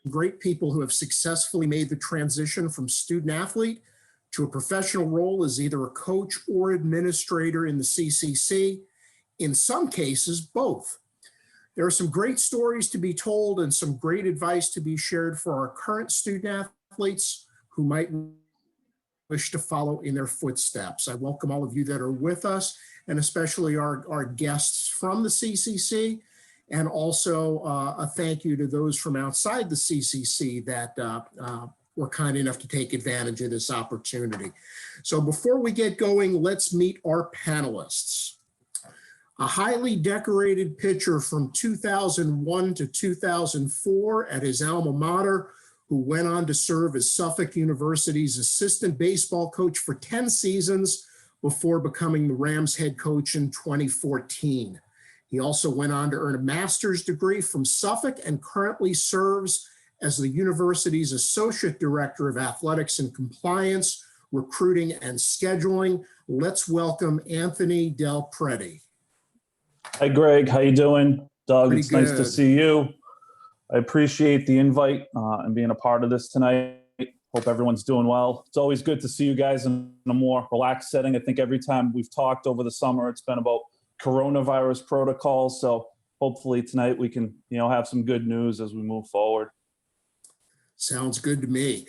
great people who have successfully made the transition from student athlete to a professional role as either a coach or administrator in the CCC. In some cases, both. There are some great stories to be told and some great advice to be shared for our current student athletes who might wish to follow in their footsteps. I welcome all of you that are with us, and especially our guests from the CCC, and also a thank you to those from outside the CCC that were kind enough to take advantage of this opportunity. So before we get going, let's meet our panelists. A highly decorated pitcher from 2001 to 2004 at his alma mater, who went on to serve as Suffolk University's assistant baseball coach for 10 seasons before becoming the Rams head coach in 2014. He also went on to earn a master's degree from Suffolk and currently serves as the university's associate director of athletics and compliance, recruiting and scheduling. Let's welcome Anthony Del Prete. Hi, Greg. How you doing? Doug, Pretty it's nice to good. see you. I appreciate the invite and being a part of this tonight. Hope everyone's doing well. It's always good to see you guys in a more relaxed setting. I think every time we've talked over the summer, it's been about coronavirus protocols. So hopefully tonight we can, have some good news as we move forward. Sounds good to me.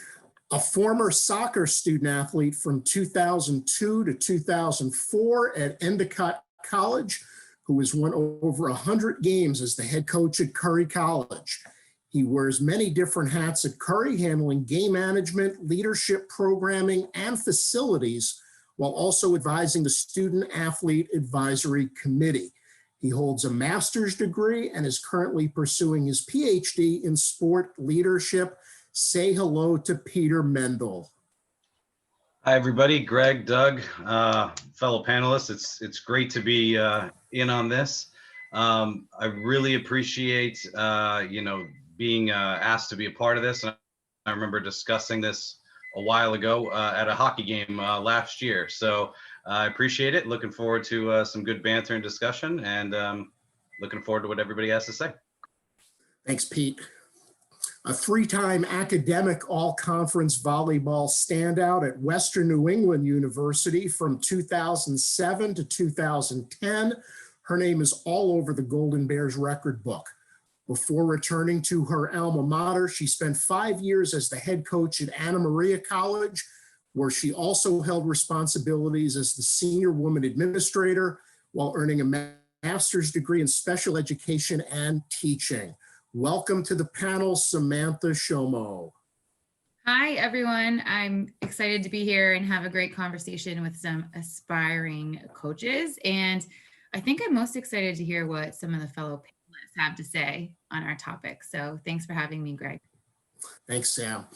A former soccer student athlete from 2002 to 2004 at Endicott College, who has won over 100 games as the head coach at Curry College. He wears many different hats at Curry, handling game management, leadership programming, and facilities, while also advising the Student Athlete Advisory Committee. He holds a master's degree and is currently pursuing his PhD in sport leadership. Say hello to Peter Mendel. Hi, everybody. Greg, Doug, fellow panelists. It's great to be in on this. I really appreciate, being asked to be a part of this. And I remember discussing this a while ago at a hockey game last year. So I appreciate it. Looking forward to some good banter and discussion, and looking forward to what everybody has to say. Thanks, Pete. A three-time academic all-conference volleyball standout at Western New England University from 2007 to 2010. Her name is all over the Golden Bears record book. Before returning to her alma mater, she spent 5 years as the head coach at Anna Maria College, where she also held responsibilities as the senior woman administrator while earning a master's degree in special education and teaching. Welcome to the panel, Samantha Shomo. Hi, everyone. I'm excited to be here and have a great conversation with some aspiring coaches. And I think I'm most excited to hear what some of the fellow panelists have to say on our topic. So thanks for having me, Greg. Thanks, Sam.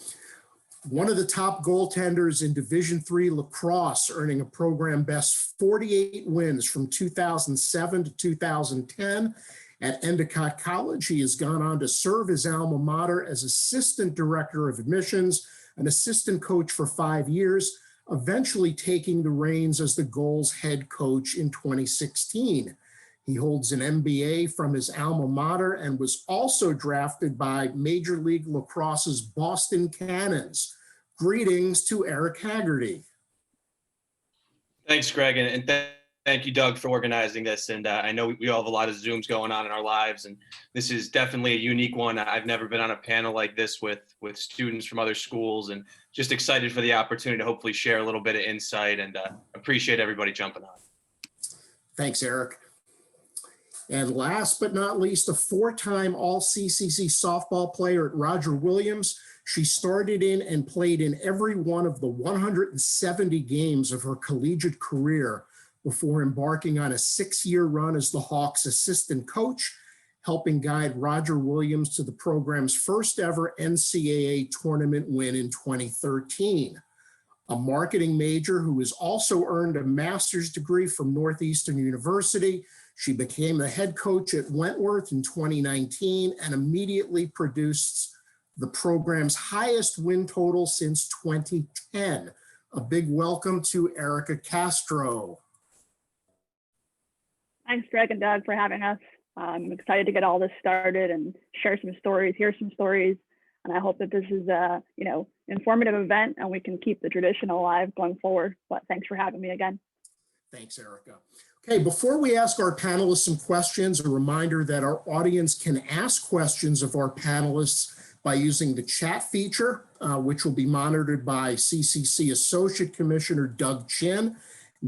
One of the top goaltenders in Division III lacrosse, earning a program best 48 wins from 2007 to 2010. At Endicott College, he has gone on to serve his alma mater as assistant director of admissions, an assistant coach for 5 years, eventually taking the reins as the Goals head coach in 2016. He holds an MBA from his alma mater and was also drafted by Major League Lacrosse's Boston Cannons. Greetings to Eric Hagarty. Thanks, Greg, and thank you, Doug, for organizing this. And I know we all have a lot of Zooms going on in our lives, and this is definitely a unique one. I've never been on a panel like this with students from other schools, and just excited for the opportunity to hopefully share a little bit of insight, and appreciate everybody jumping on. Thanks, Eric. And last but not least, a four-time All-CCC softball player at Roger Williams. She started in and played in every one of the 170 games of her collegiate career before embarking on a 6-year run as the Hawks assistant coach, helping guide Roger Williams to the program's first ever NCAA tournament win in 2013. A marketing major who has also earned a master's degree from Northeastern University, she became the head coach at Wentworth in 2019 and immediately produced the program's highest win total since 2010. A big welcome to Erica Castro. Thanks, Greg and Doug, for having us. I'm excited to get all this started and share some stories, hear some stories. And I hope that this is a, informative event and we can keep the tradition alive going forward. But thanks for having me again. Thanks, Erica. Okay, before we ask our panelists some questions, a reminder that our audience can ask questions of our panelists by using the chat feature, which will be monitored by CCC Associate Commissioner Doug Chin.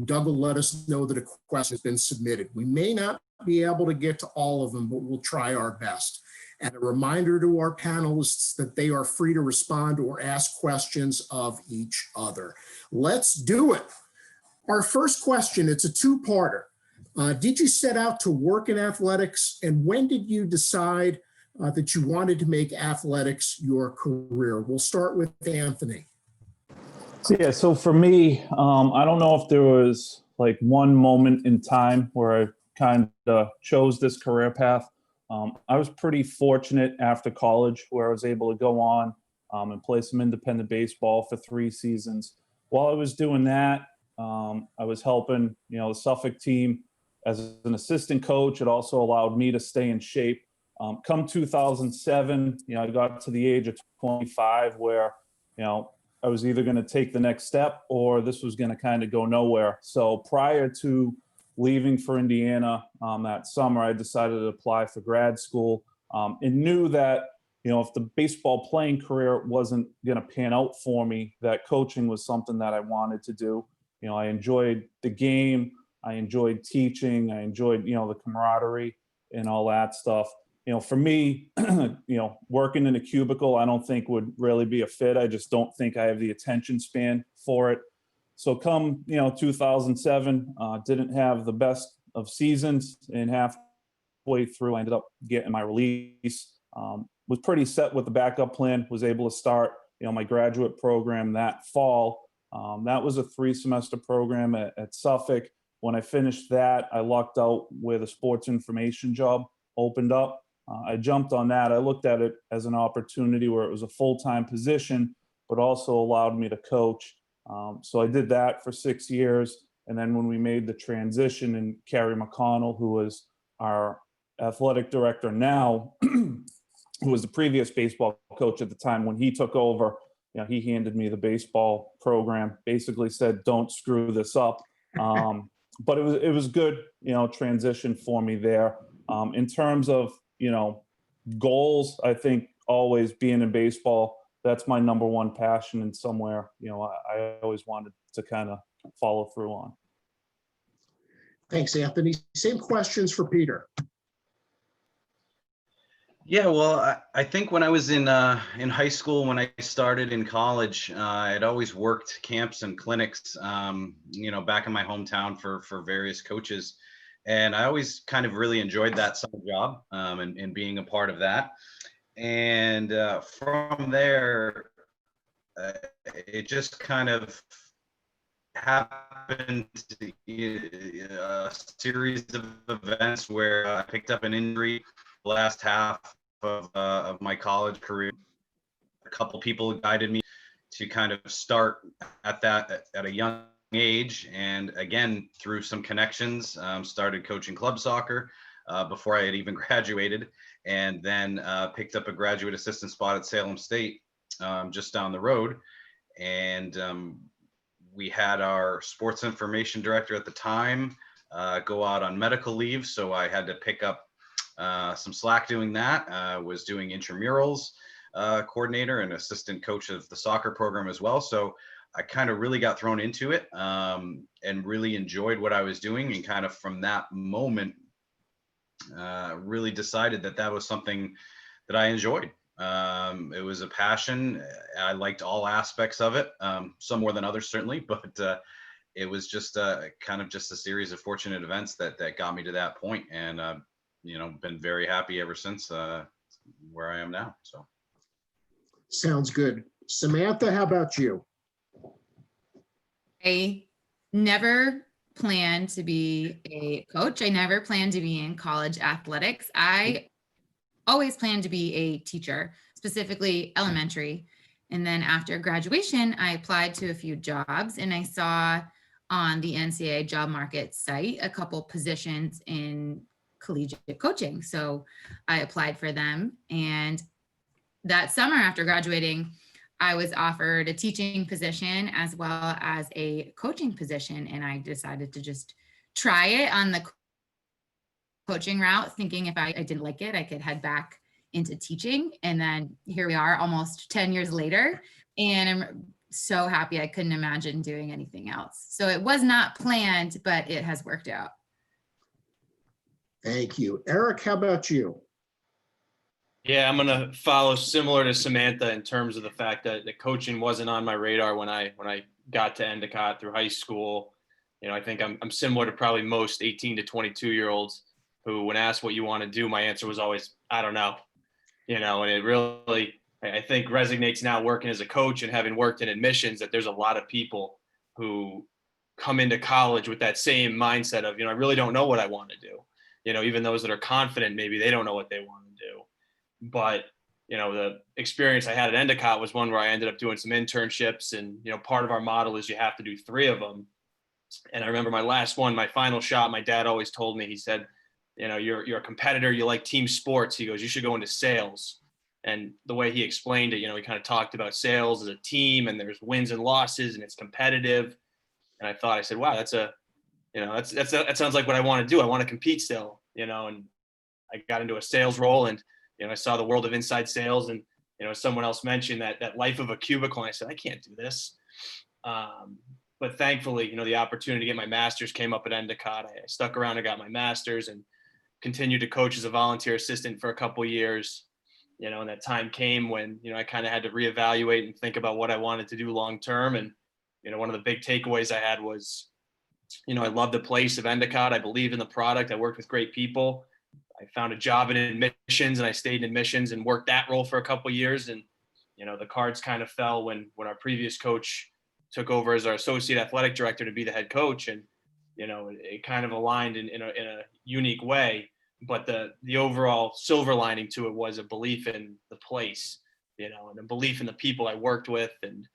Doug will let us know that a question has been submitted. We may not be able to get to all of them, but we'll try our best. And a reminder to our panelists that they are free to respond or ask questions of each other. Let's do it. Our first question, it's a two-parter. Did you set out to work in athletics, and when did you decide that you wanted to make athletics your career? We'll start with Anthony. Yeah, so for me, I don't know if there was like one moment in time where I kind of chose this career path. I was pretty fortunate after college where I was able to go on and play some independent baseball for 3 seasons. While I was doing that, I was helping, the Suffolk team as an assistant coach. It also allowed me to stay in shape. Come 2007, I got to the age of 25 where, I was either going to take the next step or this was going to kind of go nowhere. So prior to leaving for Indiana that summer, I decided to apply for grad school and knew that, if the baseball playing career wasn't going to pan out for me, that coaching was something that I wanted to do. I enjoyed the game. I enjoyed teaching. I enjoyed, the camaraderie and all that stuff. For me, working in a cubicle, I don't think would really be a fit. I just don't think I have the attention span for it. So come, 2007, didn't have the best of seasons, and halfway through, I ended up getting my release. Was pretty set with the backup plan, was able to start, my graduate program that fall. That was a 3-semester program at Suffolk. When I finished that, I lucked out with a sports information job opened up. I jumped on that. I looked at it as an opportunity where it was a full-time position, but also allowed me to coach. So I did that for 6 years. And then when we made the transition, and Carrie McConnell, who was our athletic director now, who was the previous baseball coach at the time, when he took over, he handed me the baseball program, basically said, don't screw this up. But it was good, transition for me there. In terms of, goals, I think always being in baseball, that's my number one passion, and somewhere, I always wanted to kind of follow through on. Thanks, Anthony. Same questions for Peter. Yeah, well, I think when I was in high school, when I started in college, I'd always worked camps and clinics, back in my hometown for various coaches. And I always kind of really enjoyed that summer job and being a part of that. And from there, it just kind of happened, a series of events where I picked up an injury the last half of my college career. A couple people guided me to kind of start at a young age, and again through some connections, started coaching club soccer before I had even graduated, and then picked up a graduate assistant spot at Salem State just down the road. And we had our sports information director at the time go out on medical leave, so I had to pick up some slack doing that. Was doing intramurals coordinator and assistant coach of the soccer program as well. So I kind of really got thrown into it and really enjoyed what I was doing. And kind of from that moment, really decided that was something that I enjoyed. It was a passion. I liked all aspects of it, some more than others certainly, but it was just kind of just a series of fortunate events that got me to that point. And, been very happy ever since where I am now. So. Sounds good. Samantha, how about you? I never planned to be a coach. I never planned to be in college athletics. I always planned to be a teacher, specifically elementary. And then after graduation, I applied to a few jobs, and I saw on the NCAA job market site a couple positions in collegiate coaching. So I applied for them, and that summer after graduating, I was offered a teaching position as well as a coaching position. And I decided to just try it on the coaching route, thinking if I didn't like it, I could head back into teaching. And then here we are almost 10 years later. And I'm so happy. I couldn't imagine doing anything else. So it was not planned, but it has worked out. Thank you. Eric, how about you? Yeah, I'm gonna follow similar to Samantha in terms of the fact that the coaching wasn't on my radar when I got to Endicott through high school. I think I'm similar to probably most 18 to 22-year-olds who, when asked what you want to do, my answer was always, I don't know. And it really, I think, resonates now working as a coach and having worked in admissions, that there's a lot of people who come into college with that same mindset of, I really don't know what I want to do. Even those that are confident, maybe they don't know what they want to do. But, the experience I had at Endicott was one where I ended up doing some internships, and, part of our model is you have to do 3 of them. And I remember my last one, my final shot, my dad always told me, he said, you're a competitor, you like team sports. He goes, you should go into sales. And the way he explained it, he kind of talked about sales as a team, and there's wins and losses, and it's competitive. And I said, wow, that sounds like what I want to do. I want to compete still, and I got into a sales role, and, I saw the world of inside sales, and, someone else mentioned that life of a cubicle. And I said, I can't do this. But thankfully, the opportunity to get my master's came up at Endicott. I stuck around and got my master's and continued to coach as a volunteer assistant for a couple of years. And that time came when, I kind of had to reevaluate and think about what I wanted to do long-term. And, one of the big takeaways I had was, I love the place of Endicott. I believe in the product. I worked with great people. I found a job in admissions, and I stayed in admissions and worked that role for a couple of years. And, the cards kind of fell when our previous coach took over as our associate athletic director to be the head coach. And, it kind of aligned in a unique way. But the overall silver lining to it was a belief in the place, and a belief in the people I worked with. And,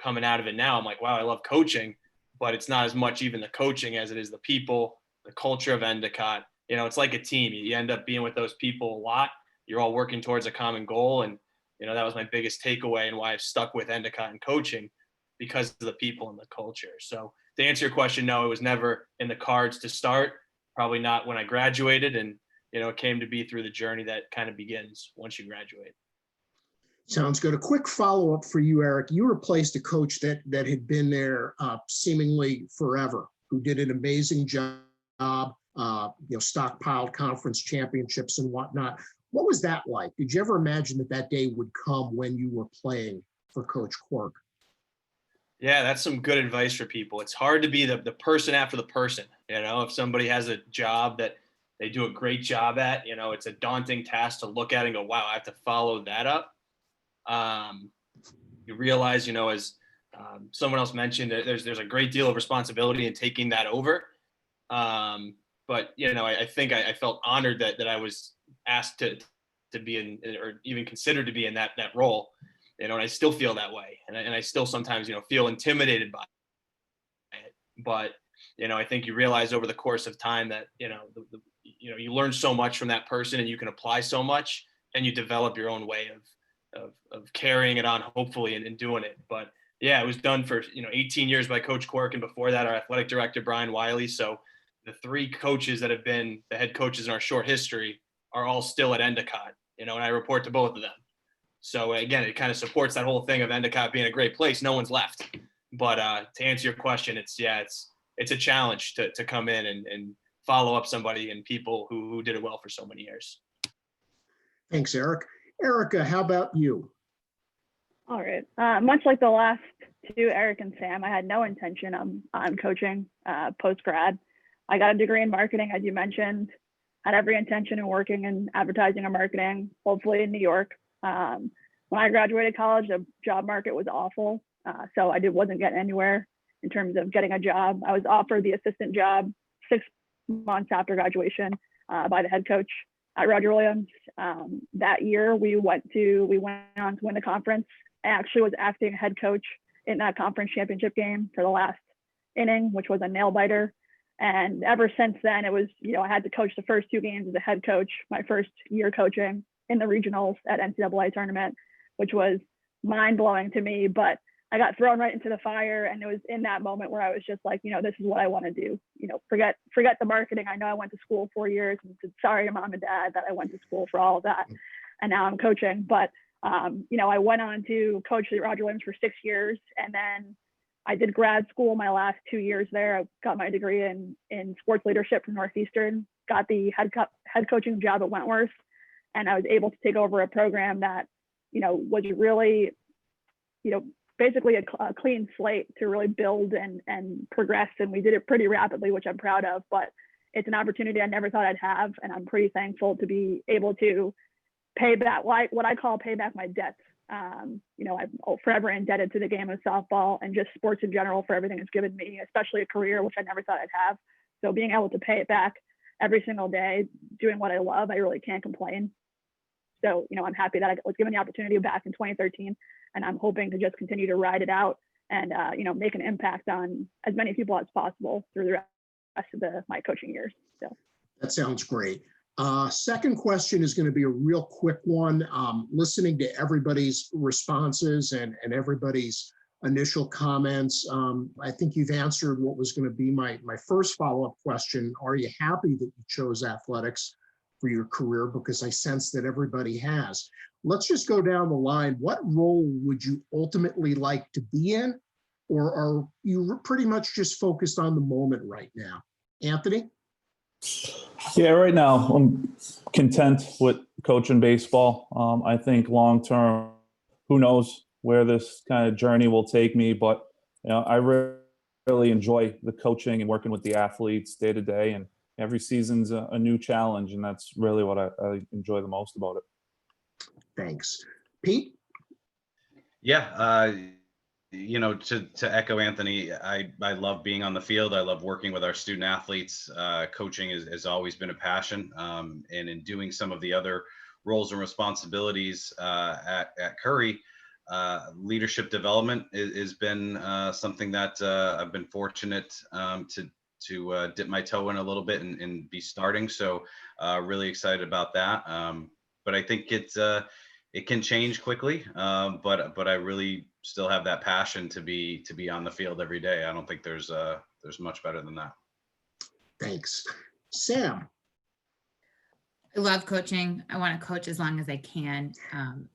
coming out of it now, I'm like, wow, I love coaching, but it's not as much even the coaching as it is the people, the culture of Endicott. It's like a team. You end up being with those people a lot. You're all working towards a common goal. And, that was my biggest takeaway and why I've stuck with Endicott and coaching, because of the people and the culture. So to answer your question, no, it was never in the cards to start. Probably not when I graduated. And, it came to be through the journey that kind of begins once you graduate. Sounds good. A quick follow-up for you, Eric. You replaced a coach that had been there seemingly forever, who did an amazing job, stockpiled conference championships and whatnot. What was that like? Did you ever imagine that day would come when you were playing for Coach Quirk? Yeah, that's some good advice for people. It's hard to be the person after the person. If somebody has a job that they do a great job at, it's a daunting task to look at and go, wow, I have to follow that up. You realize, as someone else mentioned, that there's a great deal of responsibility in taking that over. But, I think I felt honored that I was asked to be in, or even considered to be in that role. And I still feel that way. And I still sometimes, feel intimidated by it. But, I think you realize over the course of time that, you learn so much from that person, and you can apply so much, and you develop your own way of carrying it on, hopefully, and doing it. But yeah, it was done for, 18 years by Coach Quirk. And before that, our athletic director, Brian Wiley. So the 3 coaches that have been the head coaches in our short history are all still at Endicott, and I report to both of them. So again, it kind of supports that whole thing of Endicott being a great place. No one's left. But to answer your question, it's a challenge to come in and follow up somebody and people who did it well for so many years. Thanks, Eric. Erica, how about you? All right. Much like the last 2, Eric and Sam, I had no intention on coaching post-grad. I got a degree in marketing, as you mentioned, had every intention of working in advertising or marketing, hopefully in New York. When I graduated college, the job market was awful. So I wasn't getting anywhere in terms of getting a job. I was offered the assistant job 6 months after graduation by the head coach at Roger Williams. That year we went on to win the conference. I actually was acting head coach in that conference championship game for the last inning, which was a nail biter. And ever since then, it was, I had to coach the first 2 games as a head coach, my first year coaching. in the regionals at NCAA tournament, which was mind blowing to me. But I got thrown right into the fire, and it was in that moment where I was just like, this is what I want to do. Forget the marketing. I know I went to school 4 years, and said sorry to mom and dad that I went to school for all of that, and now I'm coaching. But I went on to coach at Roger Williams for 6 years, and then I did grad school my last 2 years there. I got my degree in sports leadership from Northeastern, got the head coaching job at Wentworth, and I was able to take over a program that, was really, basically a clean slate to really build and progress. And we did it pretty rapidly, which I'm proud of, but it's an opportunity I never thought I'd have. And I'm pretty thankful to be able to pay back what I call pay back my debts. I'm forever indebted to the game of softball and just sports in general for everything it's given me, especially a career, which I never thought I'd have. So being able to pay it back every single day, doing what I love, I really can't complain. So, I'm happy that I was given the opportunity back in 2013, and I'm hoping to just continue to ride it out and, make an impact on as many people as possible through the rest of my coaching years. So That sounds great. Second question is going to be a real quick one. Listening to everybody's responses and everybody's initial comments, I think you've answered what was going to be my first follow-up question. Are you happy that you chose athletics for your career? Because I sense that everybody has. Let's just go down the line. What role would you ultimately like to be in? Or are you pretty much just focused on the moment right now? Anthony? Yeah, right now I'm content with coaching baseball. I think long term, who knows where this kind of journey will take me, but I really enjoy the coaching and working with the athletes day to day, and every season's a new challenge, and that's really what I enjoy the most about it. Thanks. Pete? Yeah, to echo Anthony, I love being on the field. I love working with our student athletes. Coaching has always been a passion. And in doing some of the other roles and responsibilities at Curry, leadership development has been something that I've been fortunate to dip my toe in a little bit and be starting. So really excited about that. But I think it can change quickly, but I really still have that passion to be on the field every day. I don't think there's much better than that. Thanks. Sam? I love coaching. I want to coach as long as I can.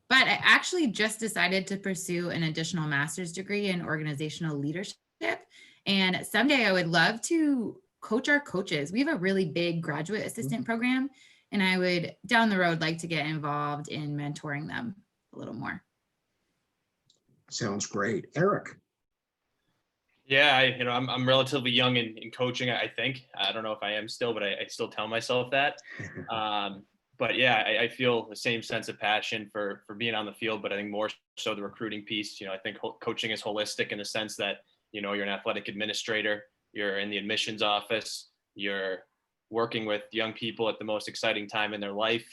But I actually just decided to pursue an additional master's degree in organizational leadership. And someday I would love to coach our coaches. We have a really big graduate assistant program, and I would down the road like to get involved in mentoring them a little more. Sounds great. Eric? Yeah, I'm relatively young in coaching, I think. I don't know if I am still, but I still tell myself that. But yeah, I feel the same sense of passion for being on the field, but I think more so the recruiting piece. I think coaching is holistic in the sense that, you're an athletic administrator, you're in the admissions office, you're working with young people at the most exciting time in their life,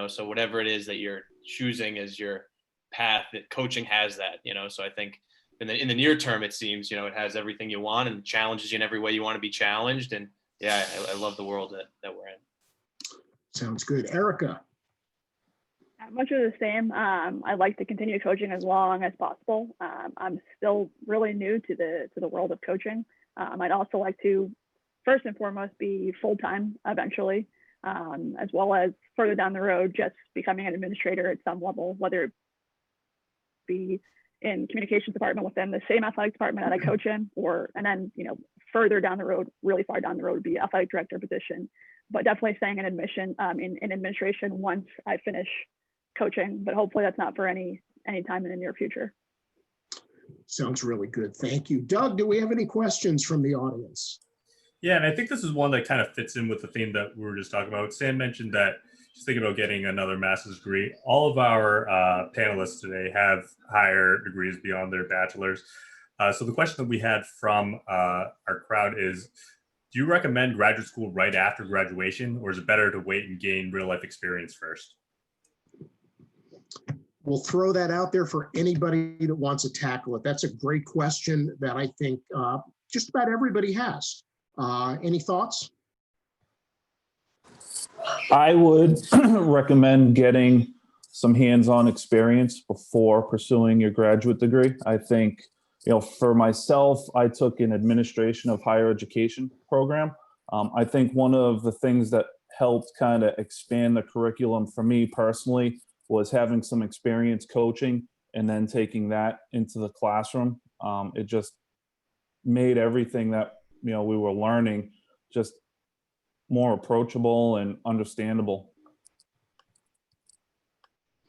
so whatever it is that you're choosing as your path, that coaching has that, so I think in the near term, it seems, it has everything you want and challenges you in every way you want to be challenged. And yeah, I love the world that we're in. Sounds good. Erica? Much of the same. I'd like to continue coaching as long as possible. I'm still really new to the world of coaching. I'd also like to, first and foremost, be full-time eventually, as well as further down the road, just becoming an administrator at some level, whether it be in communications department within the same athletic department that I coach in, and then, further down the road, really far down the road, would be athletic director position, but definitely staying in in administration once I finish coaching, but hopefully that's not for any time in the near future. Sounds really good. Thank you. Doug, do we have any questions from the audience? Yeah, and I think this is one that kind of fits in with the theme that we were just talking about. Sam mentioned that she's thinking about getting another master's degree. All of our panelists today have higher degrees beyond their bachelor's. So the question that we had from our crowd is, do you recommend graduate school right after graduation, or is it better to wait and gain real life experience first? We'll throw that out there for anybody that wants to tackle it. That's a great question that I think just about everybody has. Any thoughts? I would recommend getting some hands-on experience before pursuing your graduate degree. I think, for myself, I took an administration of higher education program. I think one of the things that helped kind of expand the curriculum for me personally was having some experience coaching and then taking that into the classroom. It just made everything that we were learning just more approachable and understandable.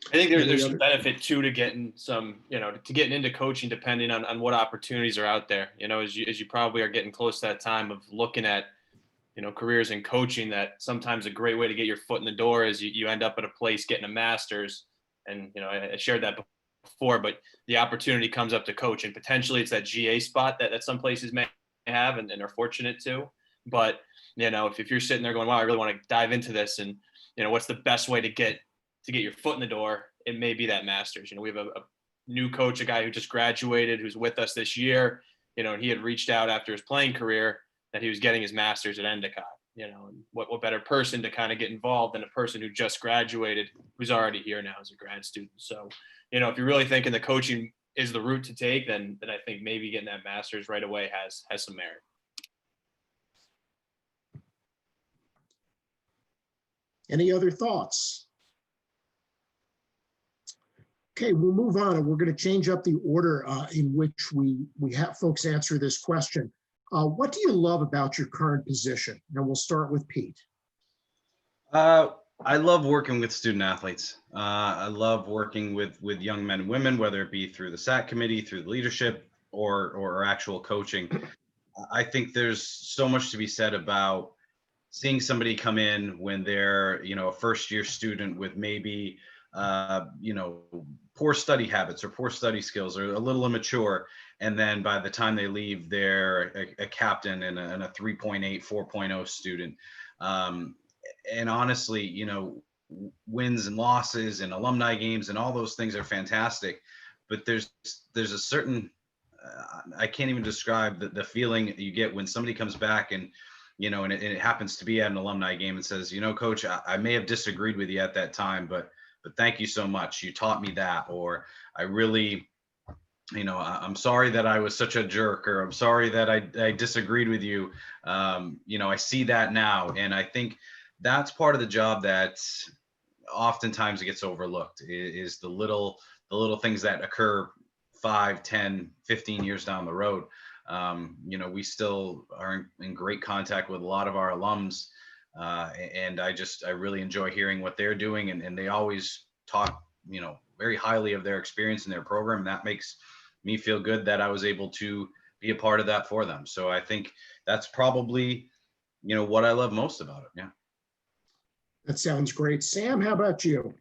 I think there's some benefit too to getting some, to getting into coaching, depending on what opportunities are out there. As you probably are getting close to that time of looking at, careers in coaching, that sometimes a great way to get your foot in the door is you end up at a place getting a master's. And, I shared that before, but the opportunity comes up to coach, and potentially it's that GA spot that some places may have and are fortunate to. But, if you're sitting there going, wow, I really want to dive into this, and, what's the best way to get your foot in the door, it may be that master's. We have a new coach, a guy who just graduated, who's with us this year, and he had reached out after his playing career that he was getting his master's at Endicott, and what better person to kind of get involved than a person who just graduated, who's already here now as a grad student. So, if you're really thinking the coaching is the route to take, then I think maybe getting that master's right away has some merit. Any other thoughts? Okay, we'll move on, and we're going to change up the order in which we have folks answer this question. What do you love about your current position? And we'll start with Pete. I love working with student athletes. I love working with young men and women, whether it be through the SAC committee, through the leadership, or actual coaching. I think there's so much to be said about seeing somebody come in when they're, a first-year student with maybe, poor study habits or poor study skills or a little immature. And then by the time they leave, they're a captain and a 3.8, 4.0 student. And honestly, wins and losses and alumni games and all those things are fantastic. But there's a certain, I can't even describe the feeling that you get when somebody comes back and, and it happens to be at an alumni game and says, Coach, I may have disagreed with you at that time, but thank you so much. You taught me that. Or I really, I'm sorry that I was such a jerk, or I'm sorry that I disagreed with you. I see that now. And I think that's part of the job that oftentimes gets overlooked is the little things that occur 5, 10, 15 years down the road. We still are in great contact with a lot of our alums. And I really enjoy hearing what they're doing, and they always talk, very highly of their experience in their program. That makes me feel good that I was able to be a part of that for them. So I think that's probably, what I love most about it. Yeah. That sounds great. Sam, how about you?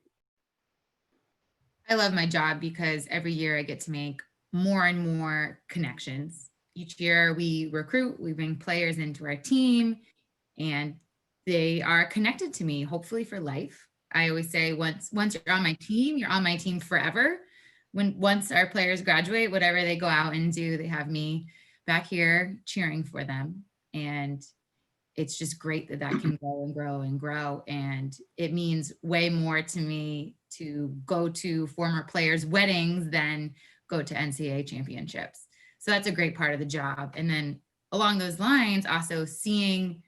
I love my job because every year I get to make more and more connections. Each year we recruit, we bring players into our team, and they are connected to me, hopefully for life. I always say once you're on my team, you're on my team forever. Once our players graduate, whatever they go out and do, they have me back here cheering for them. And it's just great that can grow and grow and grow. And it means way more to me to go to former players' weddings than go to NCAA championships. So that's a great part of the job. And then along those lines, also seeing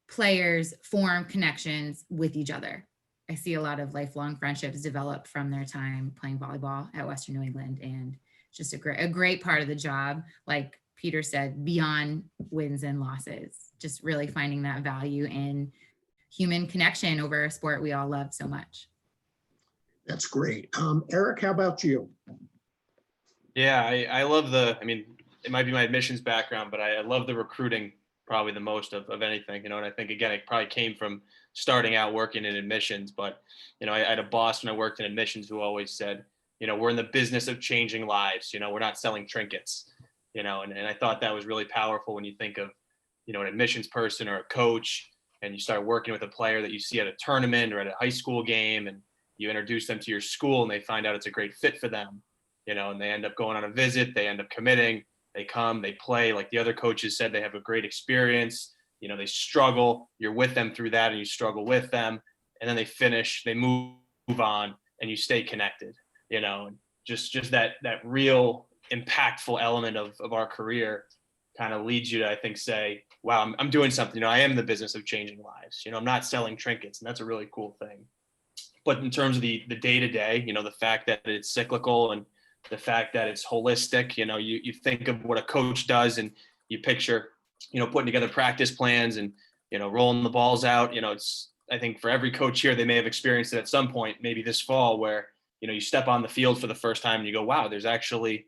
players form connections with each other. I see a lot of lifelong friendships develop from their time playing volleyball at Western New England, and just a great part of the job. Like Peter said, beyond wins and losses, just really finding that value in human connection over a sport we all love so much. That's great. Eric, how about you? Yeah, I love it might be my admissions background, but I love the recruiting probably the most of anything, and I think, again, it probably came from starting out working in admissions. But, I had a boss when I worked in admissions who always said, we're in the business of changing lives, we're not selling trinkets, and I thought that was really powerful when you think of, an admissions person or a coach, and you start working with a player that you see at a tournament or at a high school game, and you introduce them to your school and they find out it's a great fit for them, and they end up going on a visit, they end up committing, they come, they play. Like the other coaches said, they have a great experience, they struggle, you're with them through that and you struggle with them, and then they finish, they move on, and you stay connected, and just that real impactful element of our career kind of leads you to, I think, say, wow, I'm doing something. I am in the business of changing lives. I'm not selling trinkets, and that's a really cool thing. But in terms of the day-to-day, the fact that it's cyclical and the fact that it's holistic, you think of what a coach does and you picture, putting together practice plans and, rolling the balls out. It's, I think for every coach here, they may have experienced it at some point, maybe this fall, where, you step on the field for the first time and you go, wow, there's actually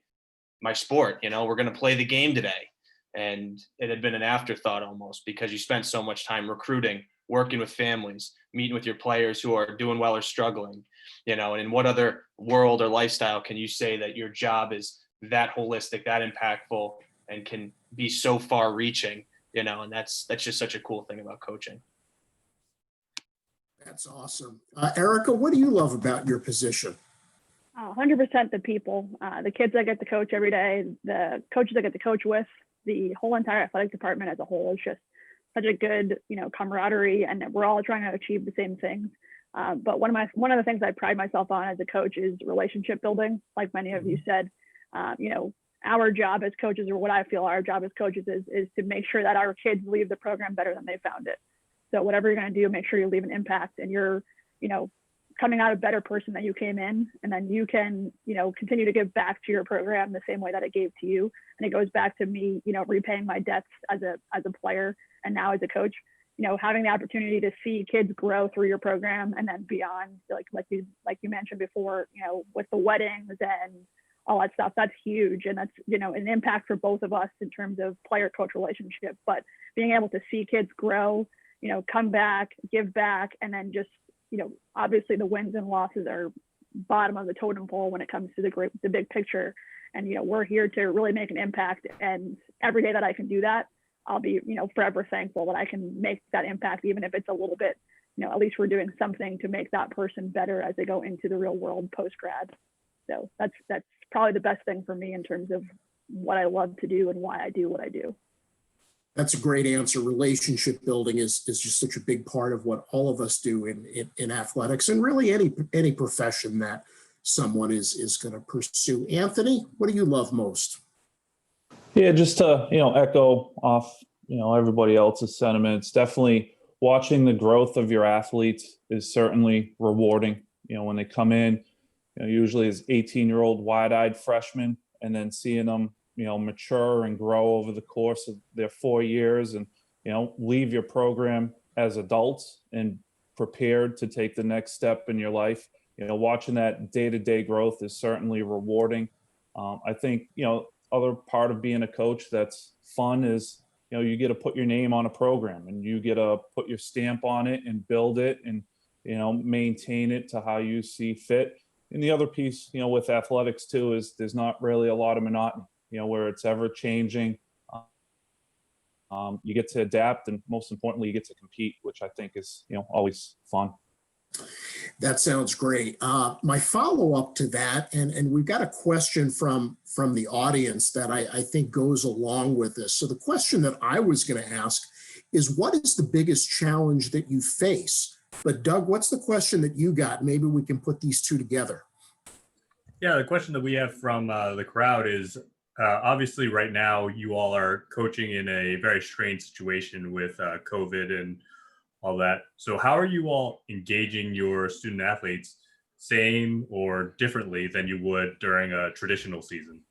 my sport, we're going to play the game today. And it had been an afterthought almost because you spent so much time recruiting, working with families, meeting with your players who are doing well or struggling, and in what other world or lifestyle can you say that your job is that holistic, that impactful, and can be so far reaching, and that's just such a cool thing about coaching. That's awesome. Erica, what do you love about your position? 100% the people, the kids I get to coach every day, the coaches I get to coach with, the whole entire athletic department as a whole is just such a good, camaraderie, and we're all trying to achieve the same things. But one of the things I pride myself on as a coach is relationship building. Like many of you said, our job as coaches, or what I feel our job as coaches is to make sure that our kids leave the program better than they found it. So whatever you're going to do, make sure you leave an impact and you're, coming out a better person than you came in, and then you can, continue to give back to your program the same way that it gave to you. And it goes back to me, repaying my debts as a player and now as a coach, having the opportunity to see kids grow through your program and then beyond, like you mentioned before, with the weddings and all that stuff, that's huge. And that's, an impact for both of us in terms of player-coach relationship. But being able to see kids grow, come back, give back, and then just, obviously the wins and losses are bottom of the totem pole when it comes to the big picture. And, we're here to really make an impact. And every day that I can do that, I'll be, forever thankful that I can make that impact, even if it's a little bit, at least we're doing something to make that person better as they go into the real world post-grad. So that's probably the best thing for me in terms of what I love to do and why I do what I do. That's a great answer. Relationship building is just such a big part of what all of us do in athletics, and really any profession that someone is going to pursue. Anthony, what do you love most? Yeah, just to, echo off, everybody else's sentiments. Definitely watching the growth of your athletes is certainly rewarding. When they come in, usually as 18-year-old wide-eyed freshmen, and then seeing them, mature and grow over the course of their 4 years, and, leave your program as adults and prepared to take the next step in your life. Watching that day-to-day growth is certainly rewarding. I think, other part of being a coach that's fun is, you get to put your name on a program and you get to put your stamp on it and build it and, maintain it to how you see fit. And the other piece, with athletics too, is there's not really a lot of monotony, where it's ever changing. You get to adapt, and most importantly, you get to compete, which I think is, always fun. That sounds great. My follow-up to that, and we've got a question from the audience that I think goes along with this. So the question that I was going to ask is, what is the biggest challenge that you face? But Doug, what's the question that you got? Maybe we can put these two together. Yeah, the question that we have from the crowd is, obviously right now you all are coaching in a very strange situation with COVID and all that. So how are you all engaging your student athletes same or differently than you would during a traditional season?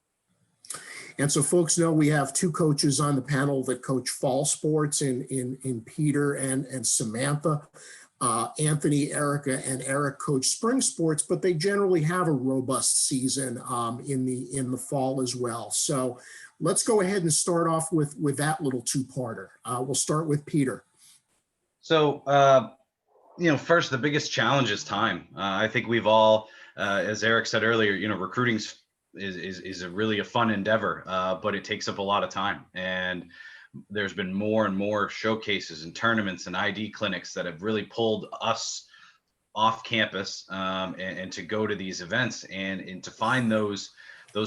And so folks know we have two coaches on the panel that coach fall sports in Peter and Samantha. Anthony, Erica, and Eric coach spring sports, but they generally have a robust season in the fall as well. So let's go ahead and start off with that little two-parter. We'll start with Peter. So, first, the biggest challenge is time. I think we've all, as Eric said earlier, recruiting is a really a fun endeavor, but it takes up a lot of time. And there's been more and more showcases and tournaments and ID clinics that have really pulled us off campus and to go to these events and to find those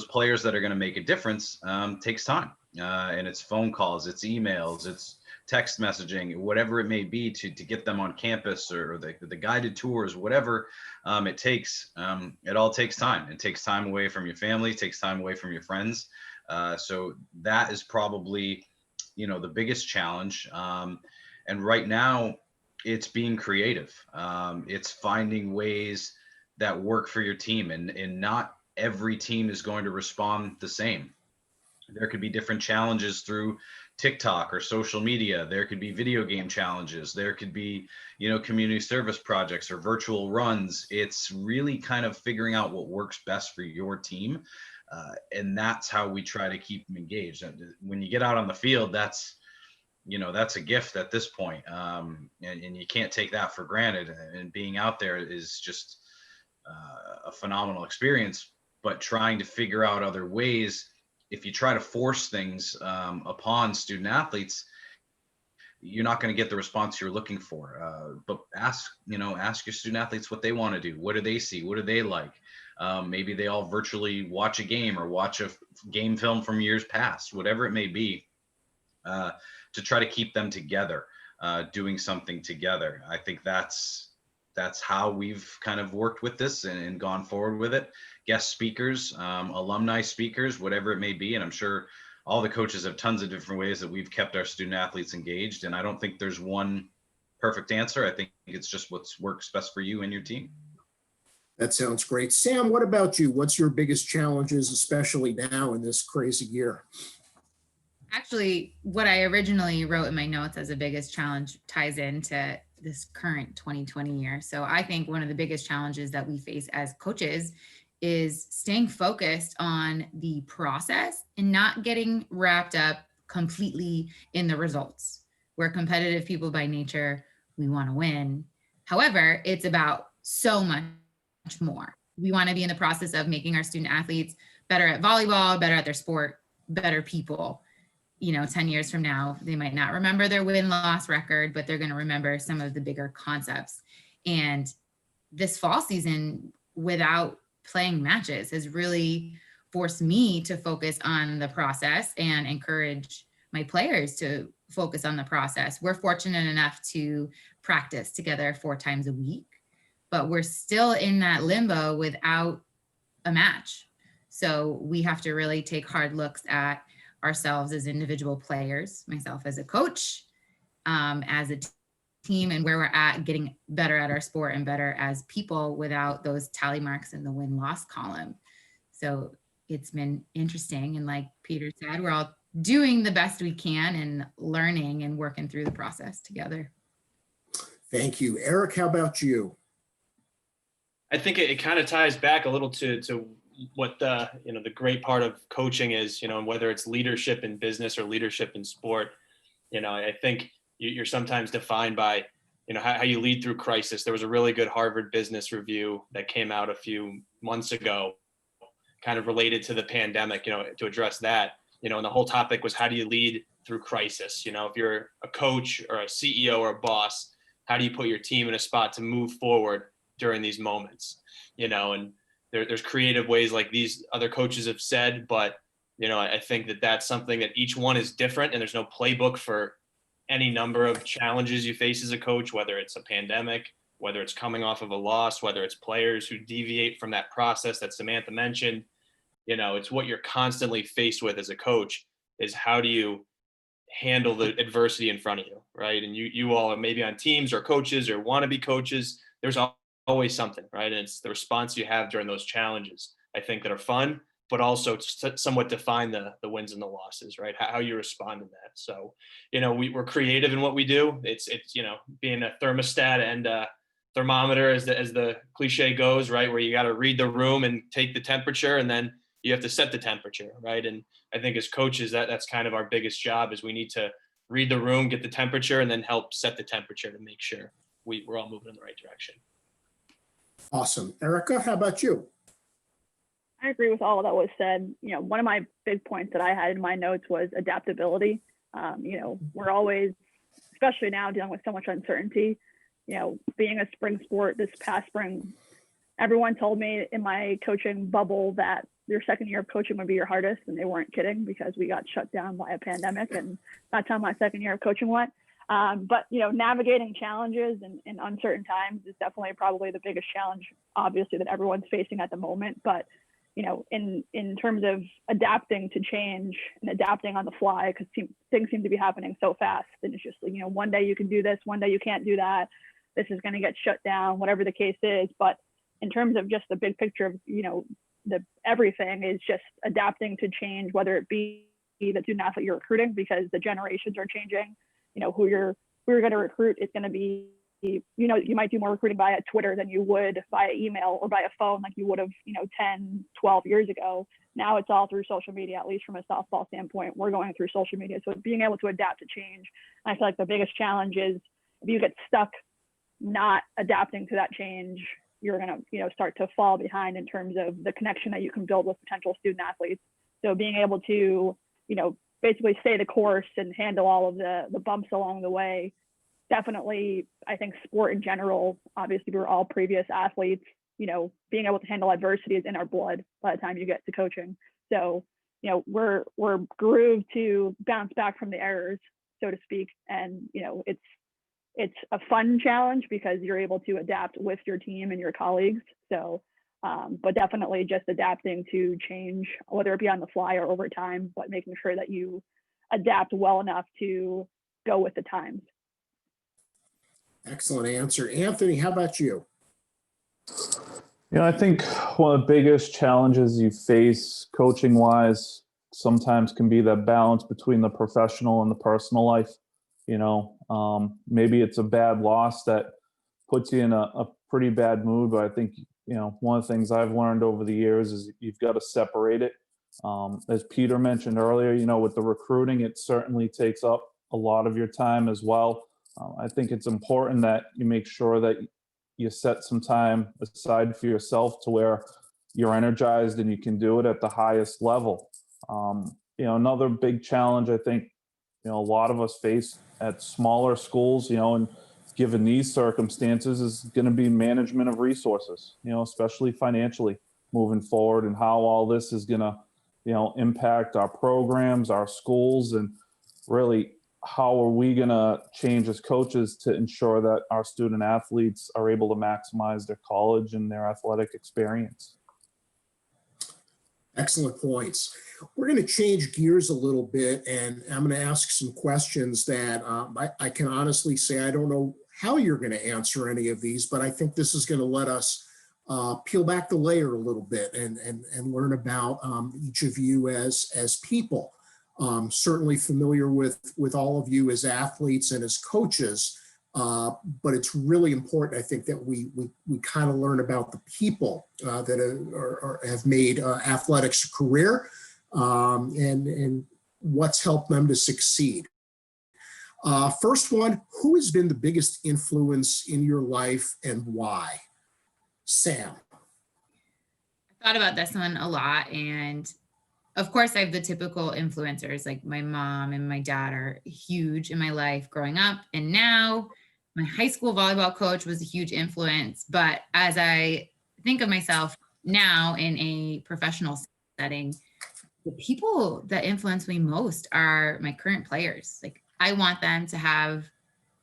players that are going to make a difference takes time. And it's phone calls, it's emails, it's text messaging, whatever it may be, to get them on campus, or the guided tours, whatever it takes. It all takes time. It takes time away from your family, it takes time away from your friends. So that is probably, the biggest challenge. And right now, it's being creative. It's finding ways that work for your team, and not every team is going to respond the same. There could be different challenges through TikTok or social media. There could be video game challenges. There could be, community service projects or virtual runs. It's really kind of figuring out what works best for your team. And that's how we try to keep them engaged. And when you get out on the field, that's a gift at this point. And you can't take that for granted. And being out there is just a phenomenal experience, but trying to figure out other ways. If you try to force things upon student athletes, you're not going to get the response you're looking for. But ask your student athletes what they want to do. What do they see? What do they like? Maybe they all virtually watch a game or watch a game film from years past, whatever it may be, to try to keep them together, doing something together. I think that's how we've kind of worked with this and gone forward with it. Guest speakers, alumni speakers, whatever it may be. And I'm sure all the coaches have tons of different ways that we've kept our student athletes engaged. And I don't think there's one perfect answer. I think it's just what works best for you and your team. That sounds great. Sam, what about you? What's your biggest challenges, especially now in this crazy year? Actually, what I originally wrote in my notes as a biggest challenge ties into this current 2020 year. So I think one of the biggest challenges that we face as coaches is staying focused on the process and not getting wrapped up completely in the results. We're competitive people by nature. We want to win. However, it's about so much more. We want to be in the process of making our student athletes better at volleyball, better at their sport, better people. 10 years from now, they might not remember their win-loss record, but they're going to remember some of the bigger concepts. And this fall season, without playing matches, has really forced me to focus on the process and encourage my players to focus on the process. We're fortunate enough to practice together 4 times a week, but we're still in that limbo without a match. So we have to really take hard looks at ourselves as individual players, myself as a coach, as a team, and where we're at getting better at our sport and better as people without those tally marks in the win-loss column. So it's been interesting. And like Peter said, we're all doing the best we can and learning and working through the process together. Thank you. Eric, how about you? I think it kind of ties back a little to what the great part of coaching is, and whether it's leadership in business or leadership in sport. I think you're sometimes defined by, how you lead through crisis. There was a really good Harvard Business Review that came out a few months ago, kind of related to the pandemic, to address that, and the whole topic was, how do you lead through crisis? If you're a coach or a CEO or a boss, how do you put your team in a spot to move forward during these moments? And there's creative ways like these other coaches have said, but, I think that's something that each one is different, and there's no playbook for any number of challenges you face as a coach, whether it's a pandemic, whether it's coming off of a loss, whether it's players who deviate from that process that Samantha mentioned. It's what you're constantly faced with as a coach, is how do you handle the adversity in front of you, right? And you all are maybe on teams or coaches or want to be coaches. There's always something, right? And it's the response you have during those challenges, I think, that are fun, but also somewhat define the wins and the losses, right? How you respond to that. So, we're creative in what we do. It's being a thermostat and a thermometer, as the cliche goes, right? Where you got to read the room and take the temperature, and then you have to set the temperature, right? And I think as coaches, that's kind of our biggest job, is we need to read the room, get the temperature, and then help set the temperature to make sure we're all moving in the right direction. Awesome. Erica, how about you? I agree with all that was said. One of my big points that I had in my notes was adaptability. We're always, especially now, dealing with so much uncertainty. Being a spring sport this past spring, everyone told me in my coaching bubble that your second year of coaching would be your hardest, and they weren't kidding, because we got shut down by a pandemic, and that's how my second year of coaching went. But, navigating challenges in uncertain times is definitely probably the biggest challenge, obviously, that everyone's facing at the moment. But, in terms of adapting to change and adapting on the fly, because things seem to be happening so fast. And it's just, one day you can do this, one day you can't do that. This is going to get shut down, whatever the case is. But in terms of just the big picture of, everything is just adapting to change, whether it be the student athlete you're recruiting, because the generations are changing. Who you're going to recruit is going to be, you might do more recruiting via Twitter than you would via email or via phone, like you would have, 10, 12 years ago. Now it's all through social media, at least from a softball standpoint. We're going through social media. So being able to adapt to change. I feel like the biggest challenge is if you get stuck not adapting to that change, you're going to, start to fall behind in terms of the connection that you can build with potential student athletes. So being able to, basically stay the course and handle all of the bumps along the way. Definitely, I think sport in general, obviously we're all previous athletes, being able to handle adversity is in our blood by the time you get to coaching. So, we're grooved to bounce back from the errors, so to speak. And, it's a fun challenge because you're able to adapt with your team and your colleagues. So, but definitely just adapting to change, whether it be on the fly or over time, but making sure that you adapt well enough to go with the times. Excellent answer. Anthony, how about you? I think one of the biggest challenges you face coaching wise sometimes can be that balance between the professional and the personal life. Maybe it's a bad loss that puts you in a pretty bad mood, but I think, one of the things I've learned over the years is you've got to separate it. As Peter mentioned earlier, with the recruiting, it certainly takes up a lot of your time as well. I think it's important that you make sure that you set some time aside for yourself to where you're energized and you can do it at the highest level. Another big challenge I think, a lot of us face at smaller schools, and given these circumstances is going to be management of resources, especially financially moving forward, and how all this is going to, impact our programs, our schools, and really how are we going to change as coaches to ensure that our student athletes are able to maximize their college and their athletic experience. Excellent points. We're going to change gears a little bit, and I'm going to ask some questions that I can honestly say I don't know how you're going to answer any of these, but I think this is going to let us peel back the layer a little bit and learn about each of you as people. Certainly familiar with all of you as athletes and as coaches, but it's really important, I think, that we kind of learn about the people that have made athletics a career and what's helped them to succeed. First one, who has been the biggest influence in your life and why? Sam. I thought about this one a lot, and of course I have the typical influencers, like my mom and my dad are huge in my life growing up, and now my high school volleyball coach was a huge influence. But as I think of myself now in a professional setting, the people that influence me most are my current players. Like, I want them to have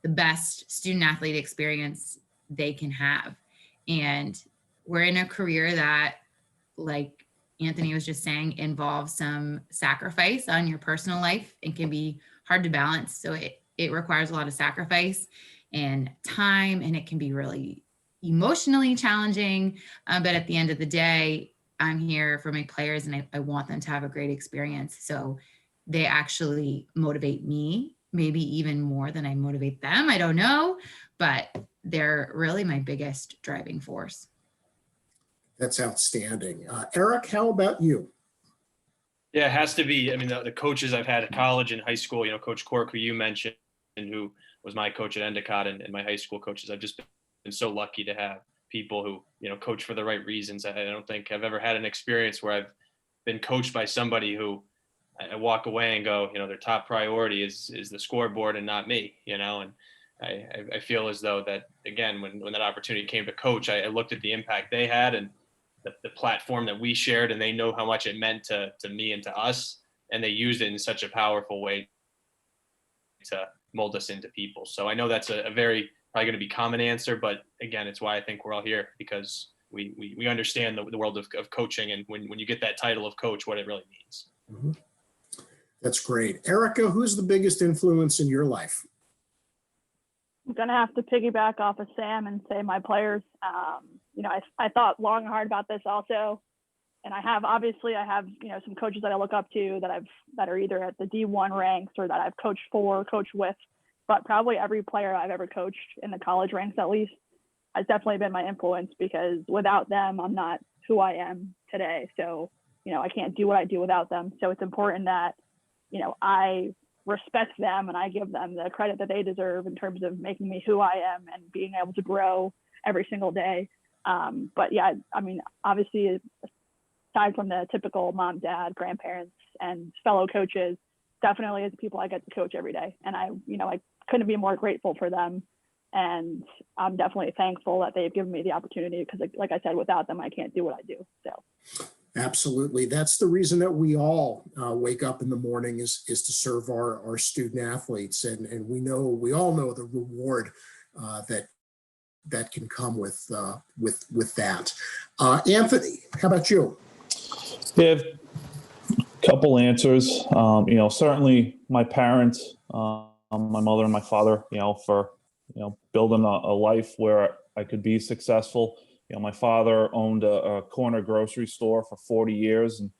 the best student athlete experience they can have. And we're in a career that, like Anthony was just saying, involves some sacrifice on your personal life and can be hard to balance. So it requires a lot of sacrifice and time, and it can be really emotionally challenging. But at the end of the day, I'm here for my players, and I want them to have a great experience. So they actually motivate me, maybe even more than I motivate them. I don't know, but they're really my biggest driving force. That's outstanding. Eric, how about you? Yeah, it has to be. I mean, the coaches I've had at college and high school, Coach Cork, who you mentioned, and who was my coach at Endicott, and my high school coaches. I've just been so lucky to have people who, coach for the right reasons. I don't think I've ever had an experience where I've been coached by somebody who I walk away and go, their top priority is the scoreboard and not me, and I feel as though that, again, when that opportunity came to coach, I looked at the impact they had and the platform that we shared, and they know how much it meant to me and to us, and they used it in such a powerful way to mold us into people. So I know that's a very probably going to be common answer, but again, it's why I think we're all here, because we understand the world of coaching, and when you get that title of coach, what it really means. Mhm. That's great. Erica, who's the biggest influence in your life? I'm gonna have to piggyback off of Sam and say my players. I thought long and hard about this also, and I have some coaches that I look up to that are either at the D1 ranks or that I've coached for, coached with, but probably every player I've ever coached in the college ranks at least has definitely been my influence, because without them, I'm not who I am today. So, I can't do what I do without them. So it's important that, I respect them and I give them the credit that they deserve in terms of making me who I am and being able to grow every single day. But yeah, obviously, aside from the typical mom, dad, grandparents, and fellow coaches, definitely is the people I get to coach every day. And I couldn't be more grateful for them. And I'm definitely thankful that they've given me the opportunity, because like I said, without them, I can't do what I do. So. Absolutely. That's the reason that we all wake up in the morning is to serve our student athletes. And we all know the reward that can come with that. Anthony, how about you? Yeah, a couple answers. Certainly my parents, my mother and my father, for, building a life where I could be successful. My father owned a corner grocery store for 40 years. And,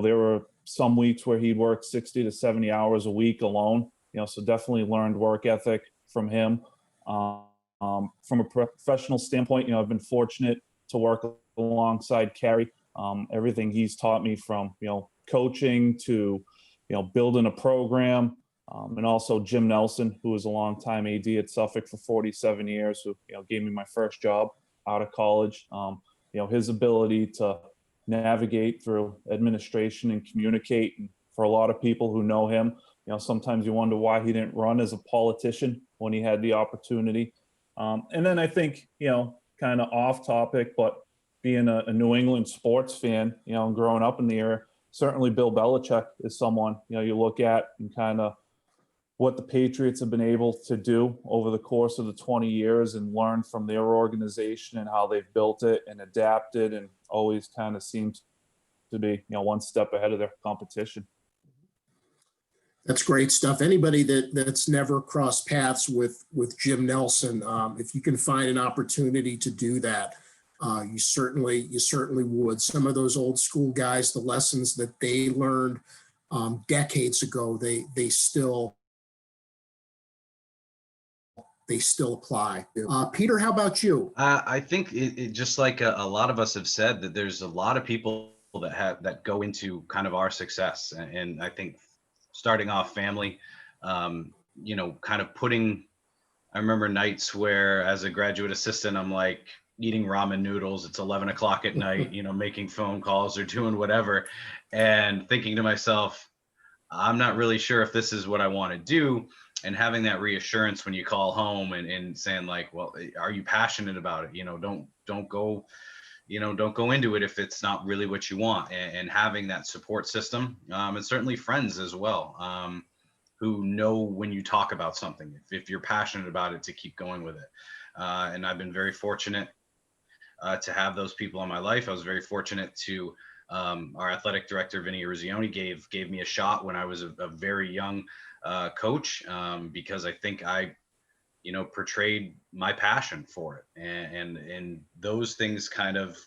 there were some weeks where he'd work 60 to 70 hours a week alone, so definitely learned work ethic from him. From a professional standpoint, I've been fortunate to work alongside Kaye. Everything he's taught me from, coaching to, building a program, and also Jim Nelson, who was a longtime AD at Suffolk for 47 years, who, gave me my first job out of college. His ability to navigate through administration and communicate. And for a lot of people who know him, sometimes you wonder why he didn't run as a politician when he had the opportunity. And then I think, kind of off topic, but being a New England sports fan, and growing up in the area, certainly Bill Belichick is someone, you look at and kind of what the Patriots have been able to do over the course of the 20 years and learn from their organization and how they've built it and adapted and always kind of seems to be, one step ahead of their competition. That's great stuff. Anybody that's never crossed paths with Jim Nelson, if you can find an opportunity to do that, you certainly would. Some of those old school guys, the lessons that they learned decades ago, they still apply. Peter, how about you? I think it just like a lot of us have said, that there's a lot of people that go into kind of our success. And I think starting off family, kind of I remember nights where as a graduate assistant, I'm like eating ramen noodles. It's 11 o'clock at night, making phone calls or doing whatever, and thinking to myself, I'm not really sure if this is what I want to do. And having that reassurance when you call home and saying like, well, are you passionate about it? Don't go into it if it's not really what you want, and having that support system, and certainly friends as well, who know when you talk about something, if you're passionate about it, to keep going with it. And I've been very fortunate to have those people in my life. I was very fortunate to our athletic director, Vinny Ruzzioni, gave me a shot when I was a very young coach, because I think I, portrayed my passion for it, and those things kind of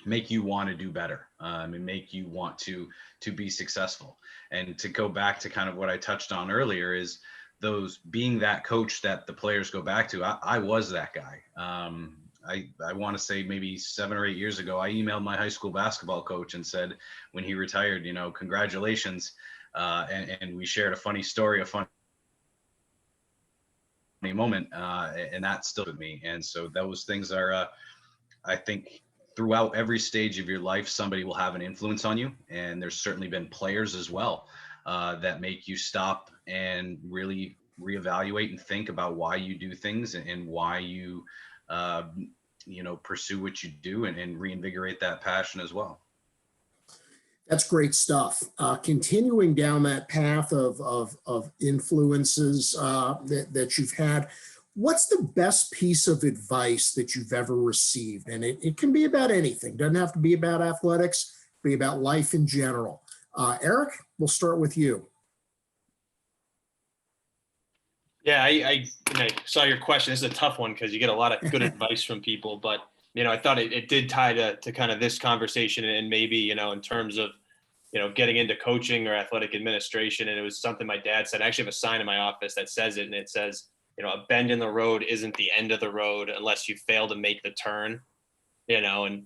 make you want to do better, and make you want to be successful. And to go back to kind of what I touched on earlier is those being that coach that the players go back to. I was that guy. I want to say maybe 7 or 8 years ago, I emailed my high school basketball coach and said, when he retired, congratulations. And we shared a funny story, a funny moment, and that still with me. And so those things are, I think, throughout every stage of your life, somebody will have an influence on you. And there's certainly been players as well that make you stop and really reevaluate and think about why you do things and why you, pursue what you do, and reinvigorate that passion as well. That's great stuff. Continuing down that path of influences that you've had, what's the best piece of advice that you've ever received? And it can be about anything. Doesn't have to be about athletics, it can be about life in general. Eric, we'll start with you. Yeah, I saw your question. This is a tough one because you get a lot of good advice from people, but I thought it did tie to kind of this conversation, and maybe, in terms of, getting into coaching or athletic administration. And it was something my dad said. I actually have a sign in my office that says it, and it says, a bend in the road isn't the end of the road unless you fail to make the turn, and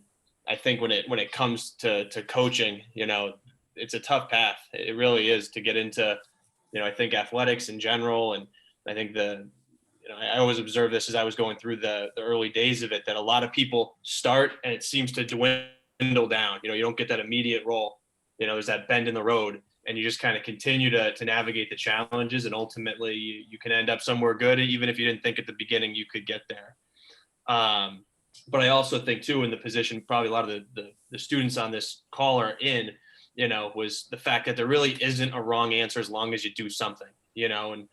I think when it comes to coaching, it's a tough path. It really is to get into, I think athletics in general. And I think I always observed this as I was going through the early days of it, that a lot of people start and it seems to dwindle down. You don't get that immediate role. There's that bend in the road, and you just kind of continue to navigate the challenges, and ultimately you can end up somewhere good, even if you didn't think at the beginning you could get there. But I also think too, in the position probably a lot of the students on this call are in, was the fact that there really isn't a wrong answer as long as you do something, and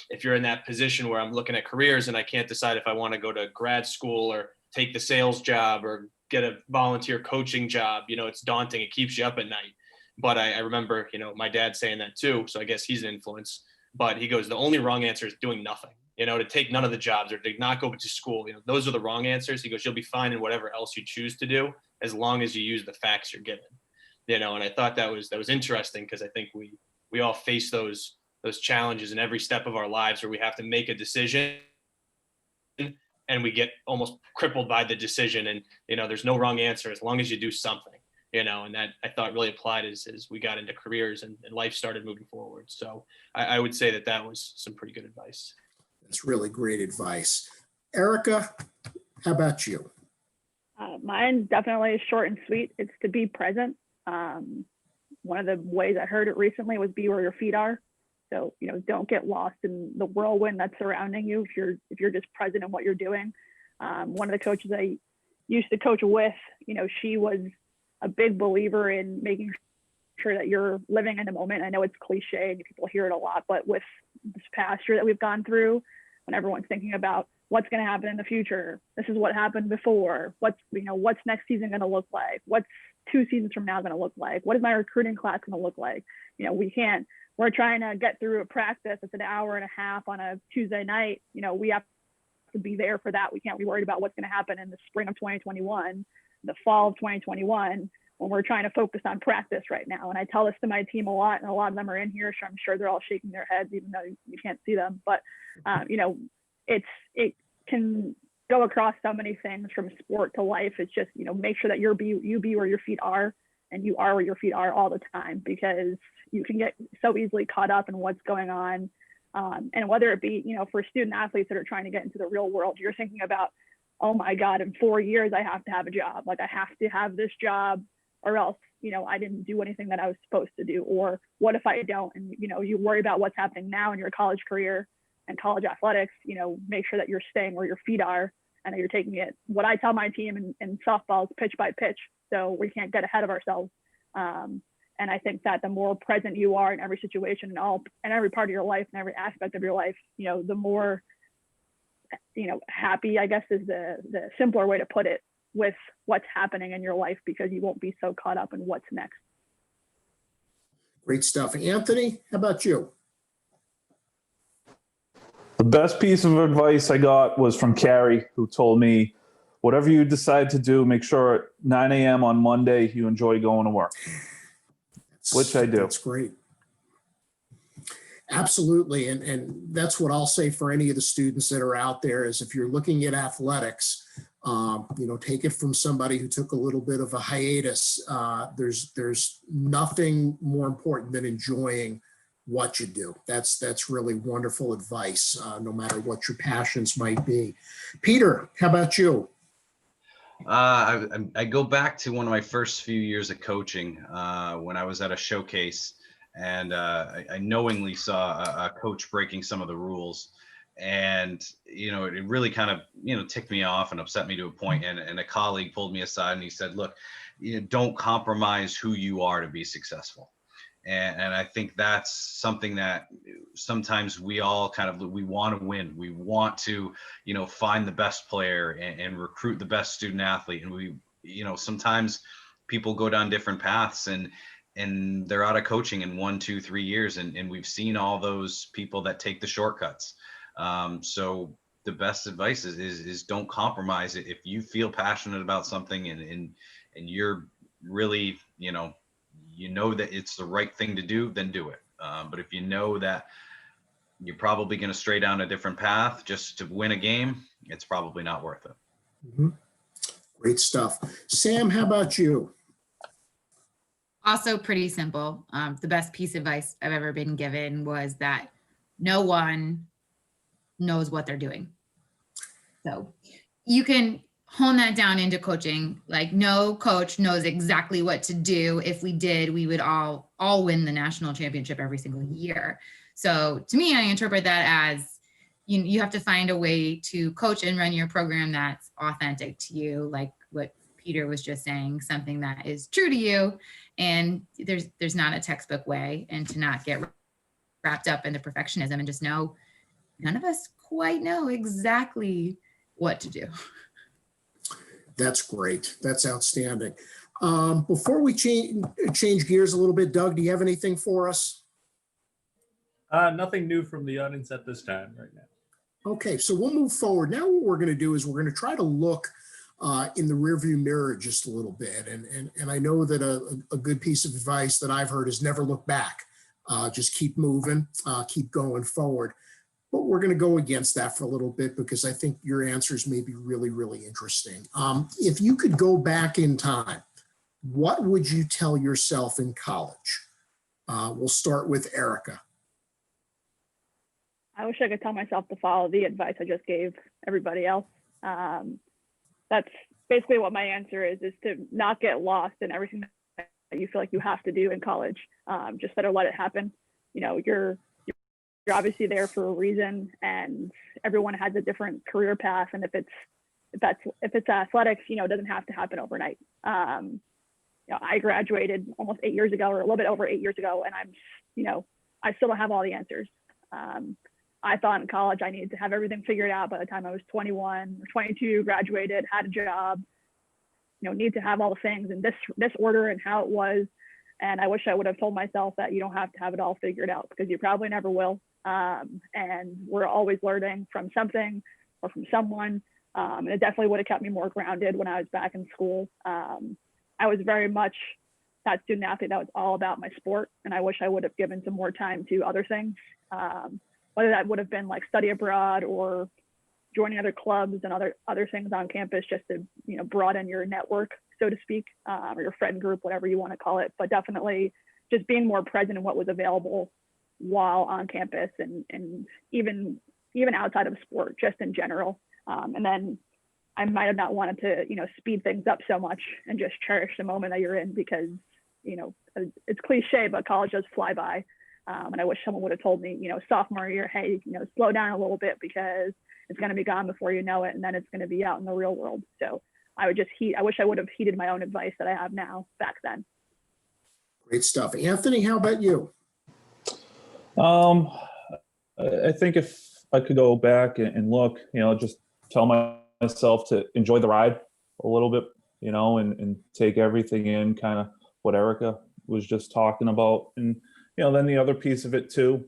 if you're in that position where I'm looking at careers and I can't decide if I want to go to grad school or take the sales job or get a volunteer coaching job, it's daunting. It keeps you up at night. But I remember, my dad saying that too. So I guess he's an influence, but he goes, the only wrong answer is doing nothing, to take none of the jobs or to not go to school. Those are the wrong answers. He goes, you'll be fine in whatever else you choose to do, as long as you use the facts you're given, and I thought that was interesting, because I think we all face those challenges in every step of our lives where we have to make a decision and we get almost crippled by the decision, and there's no wrong answer as long as you do something, and that I thought really applied as we got into careers and life started moving forward. So I would say that was some pretty good advice. That's really great advice. Erica, how about you? Mine definitely is short and sweet. It's to be present. One of the ways I heard it recently was be where your feet are. So, don't get lost in the whirlwind that's surrounding you if you're just present in what you're doing. One of the coaches I used to coach with, she was a big believer in making sure that you're living in the moment. I know it's cliche and people hear it a lot, but with this past year that we've gone through, when everyone's thinking about what's going to happen in the future, this is what happened before, what's next season going to look like, what's 2 seasons from now going to look like, what is my recruiting class going to look like? We're trying to get through a practice. It's an hour and a half on a Tuesday night. We have to be there for that. We can't be worried about what's going to happen in the spring of 2021, the fall of 2021, when we're trying to focus on practice right now. And I tell this to my team a lot, and a lot of them are in here, so I'm sure they're all shaking their heads, even though you can't see them. But, it can go across so many things from sport to life. It's just, make sure that you be where your feet are, and you are where your feet are all the time, because you can get so easily caught up in what's going on. And whether it be, for student athletes that are trying to get into the real world, you're thinking about, oh my God, in 4 years, I have to have a job. Like, I have to have this job, or else, I didn't do anything that I was supposed to do. Or what if I don't? And, you worry about what's happening now in your college career and college athletics, make sure that you're staying where your feet are and that you're taking it. What I tell my team in softball is pitch by pitch. So we can't get ahead of ourselves. And I think that the more present you are in every situation and every part of your life and every aspect of your life, the more, happy, I guess, is the simpler way to put it, with what's happening in your life, because you won't be so caught up in what's next. Great stuff. Anthony, how about you? The best piece of advice I got was from Carrie, who told me, whatever you decide to do, make sure at 9 a.m. on Monday you enjoy going to work. Which I do. That's great. Absolutely. And that's what I'll say for any of the students that are out there, is if you're looking at athletics, take it from somebody who took a little bit of a hiatus. There's nothing more important than enjoying what you do. That's really wonderful advice, no matter what your passions might be. Peter, how about you? I go back to one of my first few years of coaching when I was at a showcase, and I knowingly saw a coach breaking some of the rules, and it really kind of ticked me off and upset me to a point. And a colleague pulled me aside and he said, "Look, don't compromise who you are to be successful. And I think that's something that sometimes we all we want to win. We want to, find the best player and recruit the best student athlete. And we, sometimes people go down different paths and they're out of coaching in 1, 2, 3 years. And we've seen all those people that take the shortcuts. So the best advice is don't compromise it. If you feel passionate about something and you're really, that it's the right thing to do, then do it. But if you know that you're probably going to stray down a different path just to win a game, it's probably not worth it. Mm-hmm. Great stuff. Sam, how about you? Also pretty simple. The best piece of advice I've ever been given was that no one knows what they're doing. So you can hone that down into coaching. Like, no coach knows exactly what to do. If we did, we would all win the national championship every single year. So to me, I interpret that as you have to find a way to coach and run your program that's authentic to you, like what Peter was just saying, something that is true to you. And there's not a textbook way, and to not get wrapped up in the perfectionism and just know none of us quite know exactly what to do. That's great. That's outstanding. Before we change gears a little bit, Doug, do you have anything for us? Nothing new from the audience at this time right now. Okay, so we'll move forward. Now what we're going to do is we're going to try to look in the rearview mirror just a little bit. And I know that a good piece of advice that I've heard is never look back. Just keep moving, keep going forward. But we're going to go against that for a little bit because I think your answers may be really, really interesting. If you could go back in time, what would you tell yourself in college? We'll start with Erica. I wish I could tell myself to follow the advice I just gave everybody else. That's basically what my answer is to not get lost in everything that you feel like you have to do in college. Just better let it happen. You're obviously there for a reason, and everyone has a different career path. And if it's athletics, it doesn't have to happen overnight. I graduated almost 8 years ago, or a little bit over 8 years ago, and I still don't have all the answers. I thought in college I needed to have everything figured out by the time I was 21 or 22, graduated, had a job, need to have all the things in this order and how it was. And I wish I would have told myself that you don't have to have it all figured out, because you probably never will. And we're always learning from something or from someone. And it definitely would have kept me more grounded when I was back in school. I was very much that student athlete that was all about my sport. And I wish I would have given some more time to other things. Whether that would have been like study abroad or joining other clubs and other things on campus, just to broaden your network, so to speak, or your friend group, whatever you want to call it. But definitely just being more present in what was available while on campus, and even outside of sport, just in general. And then I might have not wanted to speed things up so much and just cherish the moment that you're in, because it's cliche, but college does fly by. And I wish someone would have told me, sophomore year, hey, slow down a little bit, because it's going to be gone before you know it. And then it's going to be out in the real world. So I wish I would have heeded my own advice that I have now back then. Great stuff. Anthony, how about you? I think if I could go back and look, just tell myself to enjoy the ride a little bit, and take everything in, kind of what Erica was just talking about. And then the other piece of it too,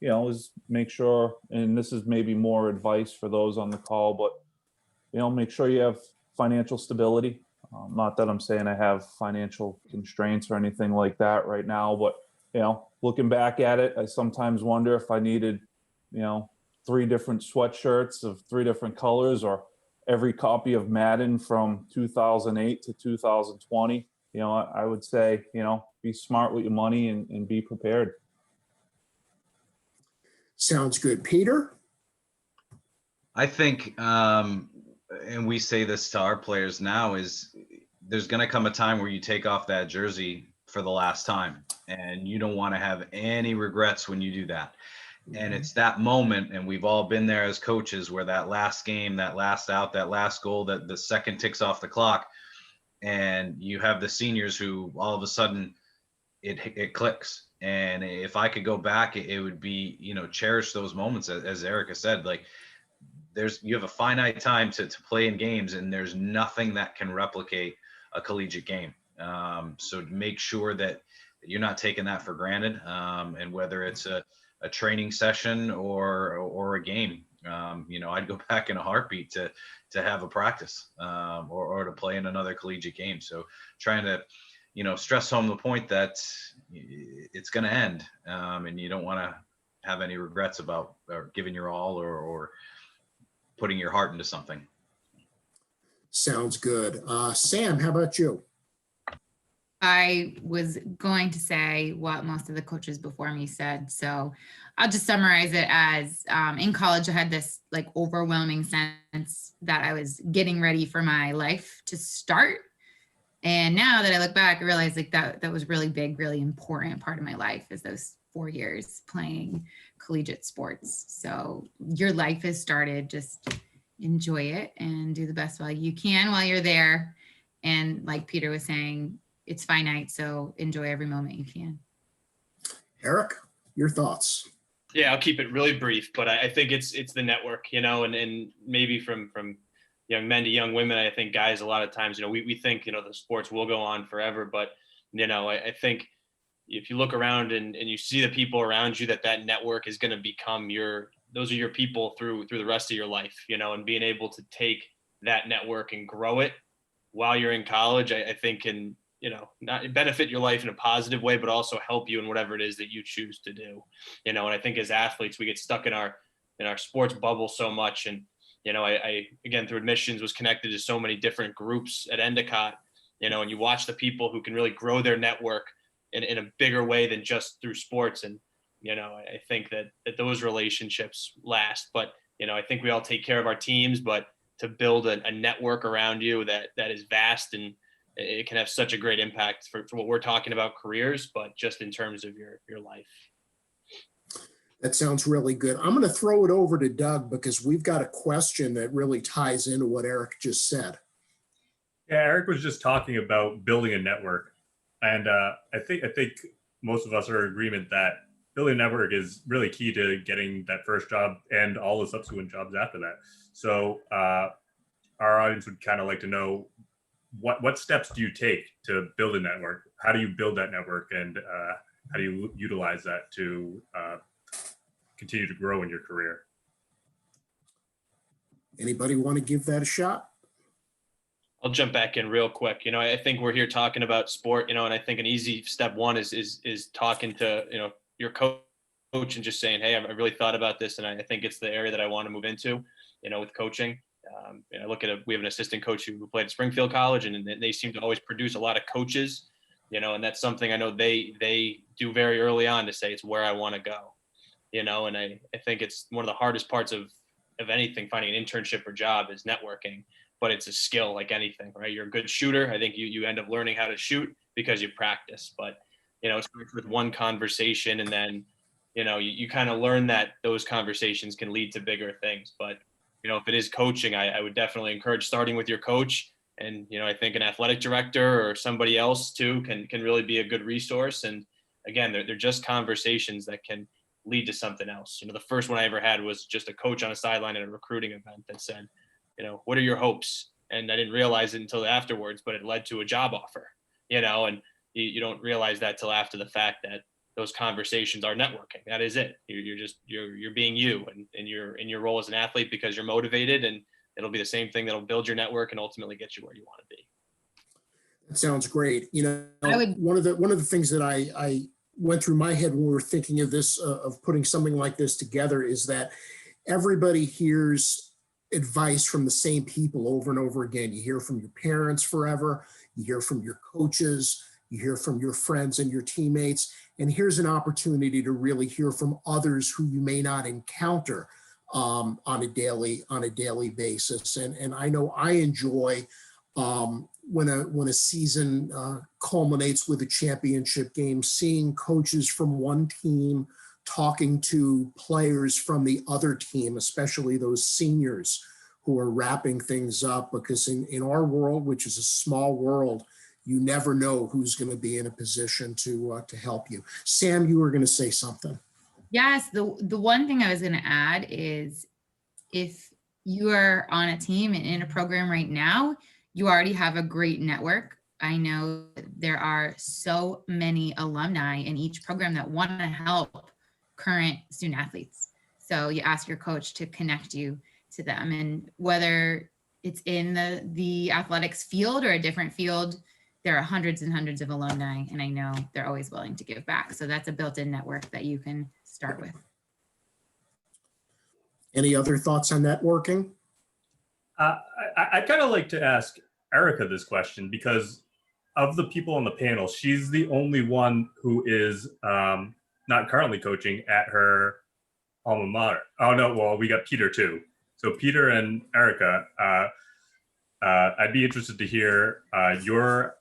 is make sure, and this is maybe more advice for those on the call, but, make sure you have financial stability. Not that I'm saying I have financial constraints or anything like that right now, but, looking back at it, I sometimes wonder if I needed, 3 different sweatshirts of 3 different colors, or every copy of Madden from 2008 to 2020. I would say, be smart with your money and be prepared. Sounds good. Peter? I think, and we say this to our players now, is there's going to come a time where you take off that jersey for the last time, and you don't want to have any regrets when you do that. And it's that moment, and we've all been there as coaches, where that last game, that last out, that last goal, that the second ticks off the clock, and you have the seniors who all of a sudden it clicks. And if I could go back, it would be, cherish those moments, as Erica said. Like, you have a finite time to play in games, and there's nothing that can replicate a collegiate game. So make sure that you're not taking that for granted. And whether it's a training session or a game, I'd go back in a heartbeat to have a practice, or to play in another collegiate game. So trying to, stress home the point that it's going to end, and you don't want to have any regrets about giving your all or putting your heart into something. Sounds good. Sam, how about you? I was going to say what most of the coaches before me said, so I'll just summarize it as in college, I had this like overwhelming sense that I was getting ready for my life to start. And now that I look back, I realize like that was really big, really important part of my life, is those 4 years playing collegiate sports. So your life has started, just enjoy it and do the best while you can while you're there. And like Peter was saying, it's finite, so enjoy every moment you can. Eric, your thoughts? Yeah, I'll keep it really brief, but I think it's the network, and maybe from young men to young women, I think guys, a lot of times, we think, the sports will go on forever, but, I think if you look around and you see the people around you, that network is going to become those are your people through the rest of your life, and being able to take that network and grow it while you're in college, I think can, not benefit your life in a positive way, but also help you in whatever it is that you choose to do, and I think as athletes, we get stuck in our sports bubble so much. And, I again, through admissions, was connected to so many different groups at Endicott, and you watch the people who can really grow their network in a bigger way than just through sports. And, I think that those relationships last, but, I think we all take care of our teams, but to build a network around you that is vast, and it can have such a great impact for what we're talking about, careers, but just in terms of your life. That sounds really good. I'm going to throw it over to Doug because we've got a question that really ties into what Eric just said. Yeah, Eric was just talking about building a network. And I think most of us are in agreement that building a network is really key to getting that first job and all the subsequent jobs after that. So our audience would kind of like to know, what steps do you take to build a network? How do you build that network, and how do you utilize that to continue to grow in your career? Anybody want to give that a shot? I'll jump back in real quick. I think we're here talking about sport, and I think an easy step one is talking to, your coach and just saying, hey, I really thought about this, and I think it's the area that I want to move into, with coaching. I look at we have an assistant coach who played at Springfield College, and they seem to always produce a lot of coaches, and that's something I know they do very early on, to say it's where I want to go, and I think it's one of the hardest parts of anything, finding an internship or job, is networking. But it's a skill like anything, right? You're a good shooter. I think you end up learning how to shoot because you practice. But, it starts with one conversation, and then, you kind of learn that those conversations can lead to bigger things. But, if it is coaching, I would definitely encourage starting with your coach. And, I think an athletic director or somebody else too can really be a good resource. And again, they're just conversations that can lead to something else. The first one I ever had was just a coach on a sideline at a recruiting event that said, what are your hopes? And I didn't realize it until afterwards, but it led to a job offer, and you don't realize that till after the fact, that those conversations are networking. That is it. You're being you, and you're in your role as an athlete because you're motivated, and it'll be the same thing that'll build your network and ultimately get you where you want to be. That sounds great. One of the things that I went through my head when we were thinking of this, of putting something like this together, is that everybody hears advice from the same people over and over again. You hear from your parents forever, you hear from your coaches, you hear from your friends and your teammates, and here's an opportunity to really hear from others who you may not encounter on a daily basis. And I know I enjoy when a season culminates with a championship game, seeing coaches from one team talking to players from the other team, especially those seniors who are wrapping things up, because in our world, which is a small world, you never know who's going to be in a position to help you. Sam, you were going to say something. Yes, the one thing I was going to add is if you are on a team and in a program right now, you already have a great network. I know there are so many alumni in each program that want to help current student athletes. So you ask your coach to connect you to them, and whether it's in the athletics field or a different field, there are hundreds and hundreds of alumni, and I know they're always willing to give back. So that's a built-in network that you can start with. Any other thoughts on networking? I'd kind of like to ask Erica this question, because of the people on the panel, she's the only one who is not currently coaching at her alma mater. Oh no, well, we got Peter too. So Peter and Erica, I'd be interested to hear your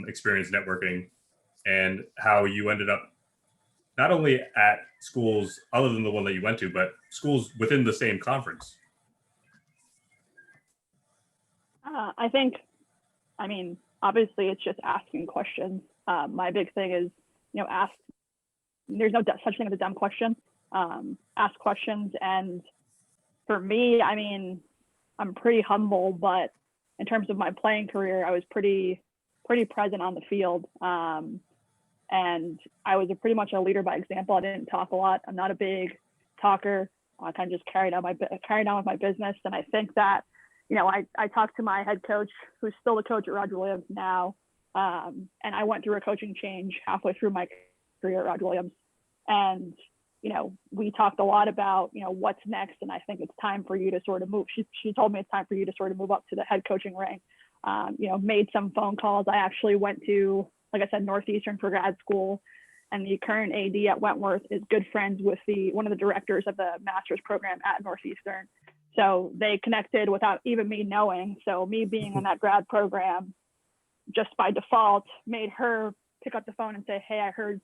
experience networking and how you ended up not only at schools other than the one that you went to, but schools within the same conference. I think, I mean, obviously it's just asking questions. My big thing is, ask, there's no such thing as a dumb question. Ask questions. And for me, I mean, I'm pretty humble, but in terms of my playing career, I was pretty present on the field. And I was pretty much a leader by example. I didn't talk a lot. I'm not a big talker. I kind of just carried on with my business. And I think that, I talked to my head coach, who's still the coach at Roger Williams now. And I went through a coaching change halfway through my career at Roger Williams. And, we talked a lot about, what's next. And I think it's time for you to sort of move. She told me it's time for you to sort of move up to the head coaching rank. Made some phone calls. I actually went to, like I said, Northeastern for grad school. And the current AD at Wentworth is good friends with one of the directors of the master's program at Northeastern. So they connected without even me knowing. So me being in that grad program, just by default, made her pick up the phone and say, hey, I heard,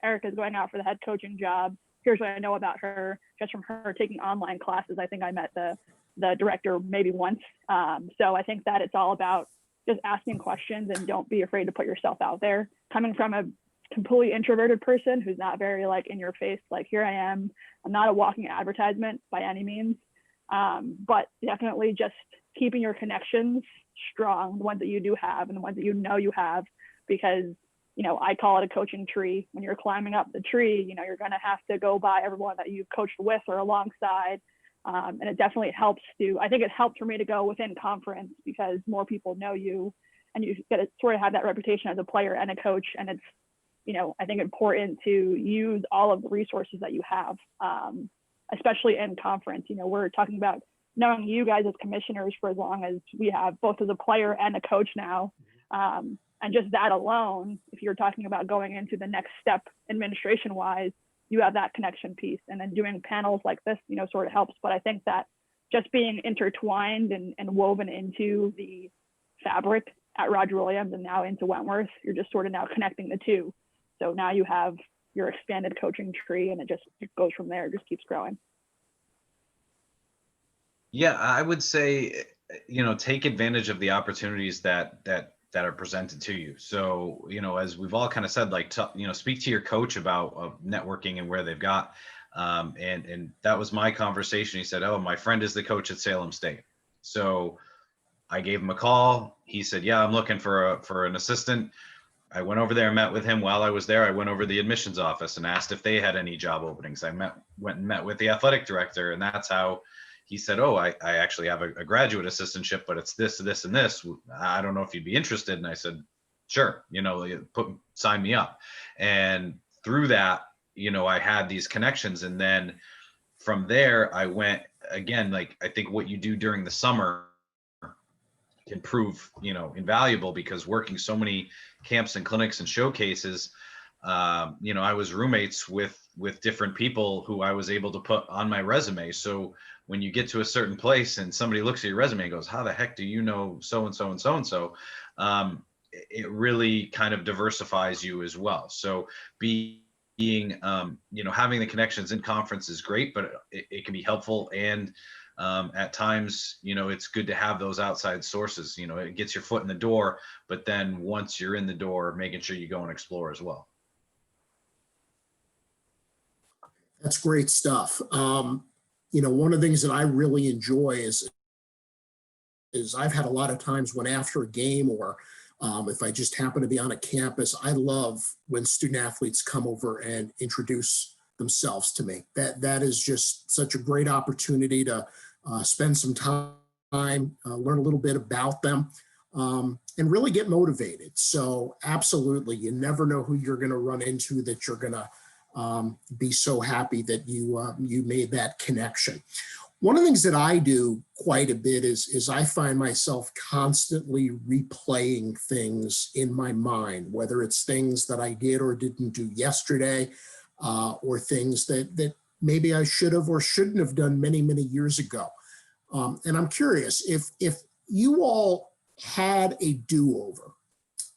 Erica's going out for the head coaching job. Here's what I know about her, just from her taking online classes. I think I met the director maybe once. So I think that it's all about just asking questions and don't be afraid to put yourself out there. Coming from a completely introverted person who's not very in your face, here I am. I'm not a walking advertisement by any means. But definitely just keeping your connections strong, the ones that you do have and the ones that you have, because, I call it a coaching tree. When you're climbing up the tree, you're going to have to go by everyone that you've coached with or alongside. And it definitely helps I think it helped for me to go within conference, because more people know you and you get to sort of have that reputation as a player and a coach. And it's, I think important to use all of the resources that you have. Especially in conference, we're talking about knowing you guys as commissioners for as long as we have, both as a player and a coach now. And just that alone, if you're talking about going into the next step administration wise, you have that connection piece. And then doing panels like this, sort of helps. But I think that just being intertwined and woven into the fabric at Roger Williams and now into Wentworth, you're just sort of now connecting the two. So now you have your expanded coaching tree, and it goes from there. It just keeps growing. Yeah, I would say, take advantage of the opportunities that are presented to you. So, as we've all kind of said, speak to your coach about networking and where they've got. And that was my conversation. He said, oh, my friend is the coach at Salem State. So I gave him a call. He said, yeah, I'm looking for an assistant. I went over there and met with him. While I was there, I went over to the admissions office and asked if they had any job openings. I went and met with the athletic director, and that's how he said, oh, I actually have a graduate assistantship, but it's this, this, and this. I don't know if you'd be interested. And I said, sure, sign me up. And through that, I had these connections. And then from there, I went again, I think what you do during the summer can prove, invaluable, because working so many camps and clinics and showcases, I was roommates with different people who I was able to put on my resume. So when you get to a certain place and somebody looks at your resume and goes, how the heck do you know so-and-so and so-and-so? It really kind of diversifies you as well. So having the connections in conference is great, but it can be helpful. And At times, it's good to have those outside sources. It gets your foot in the door, but then once you're in the door, making sure you go and explore as well. That's great stuff. One of the things that I really enjoy is I've had a lot of times when after a game or if I just happen to be on a campus, I love when student athletes come over and introduce themselves to me. That is just such a great opportunity to spend some time, learn a little bit about them, and really get motivated. So absolutely, you never know who you're going to run into that you're going to be so happy that you made that connection. One of the things that I do quite a bit is I find myself constantly replaying things in my mind, whether it's things that I did or didn't do yesterday, or things that maybe I should have or shouldn't have done many, many years ago. And I'm curious, if you all had a do-over,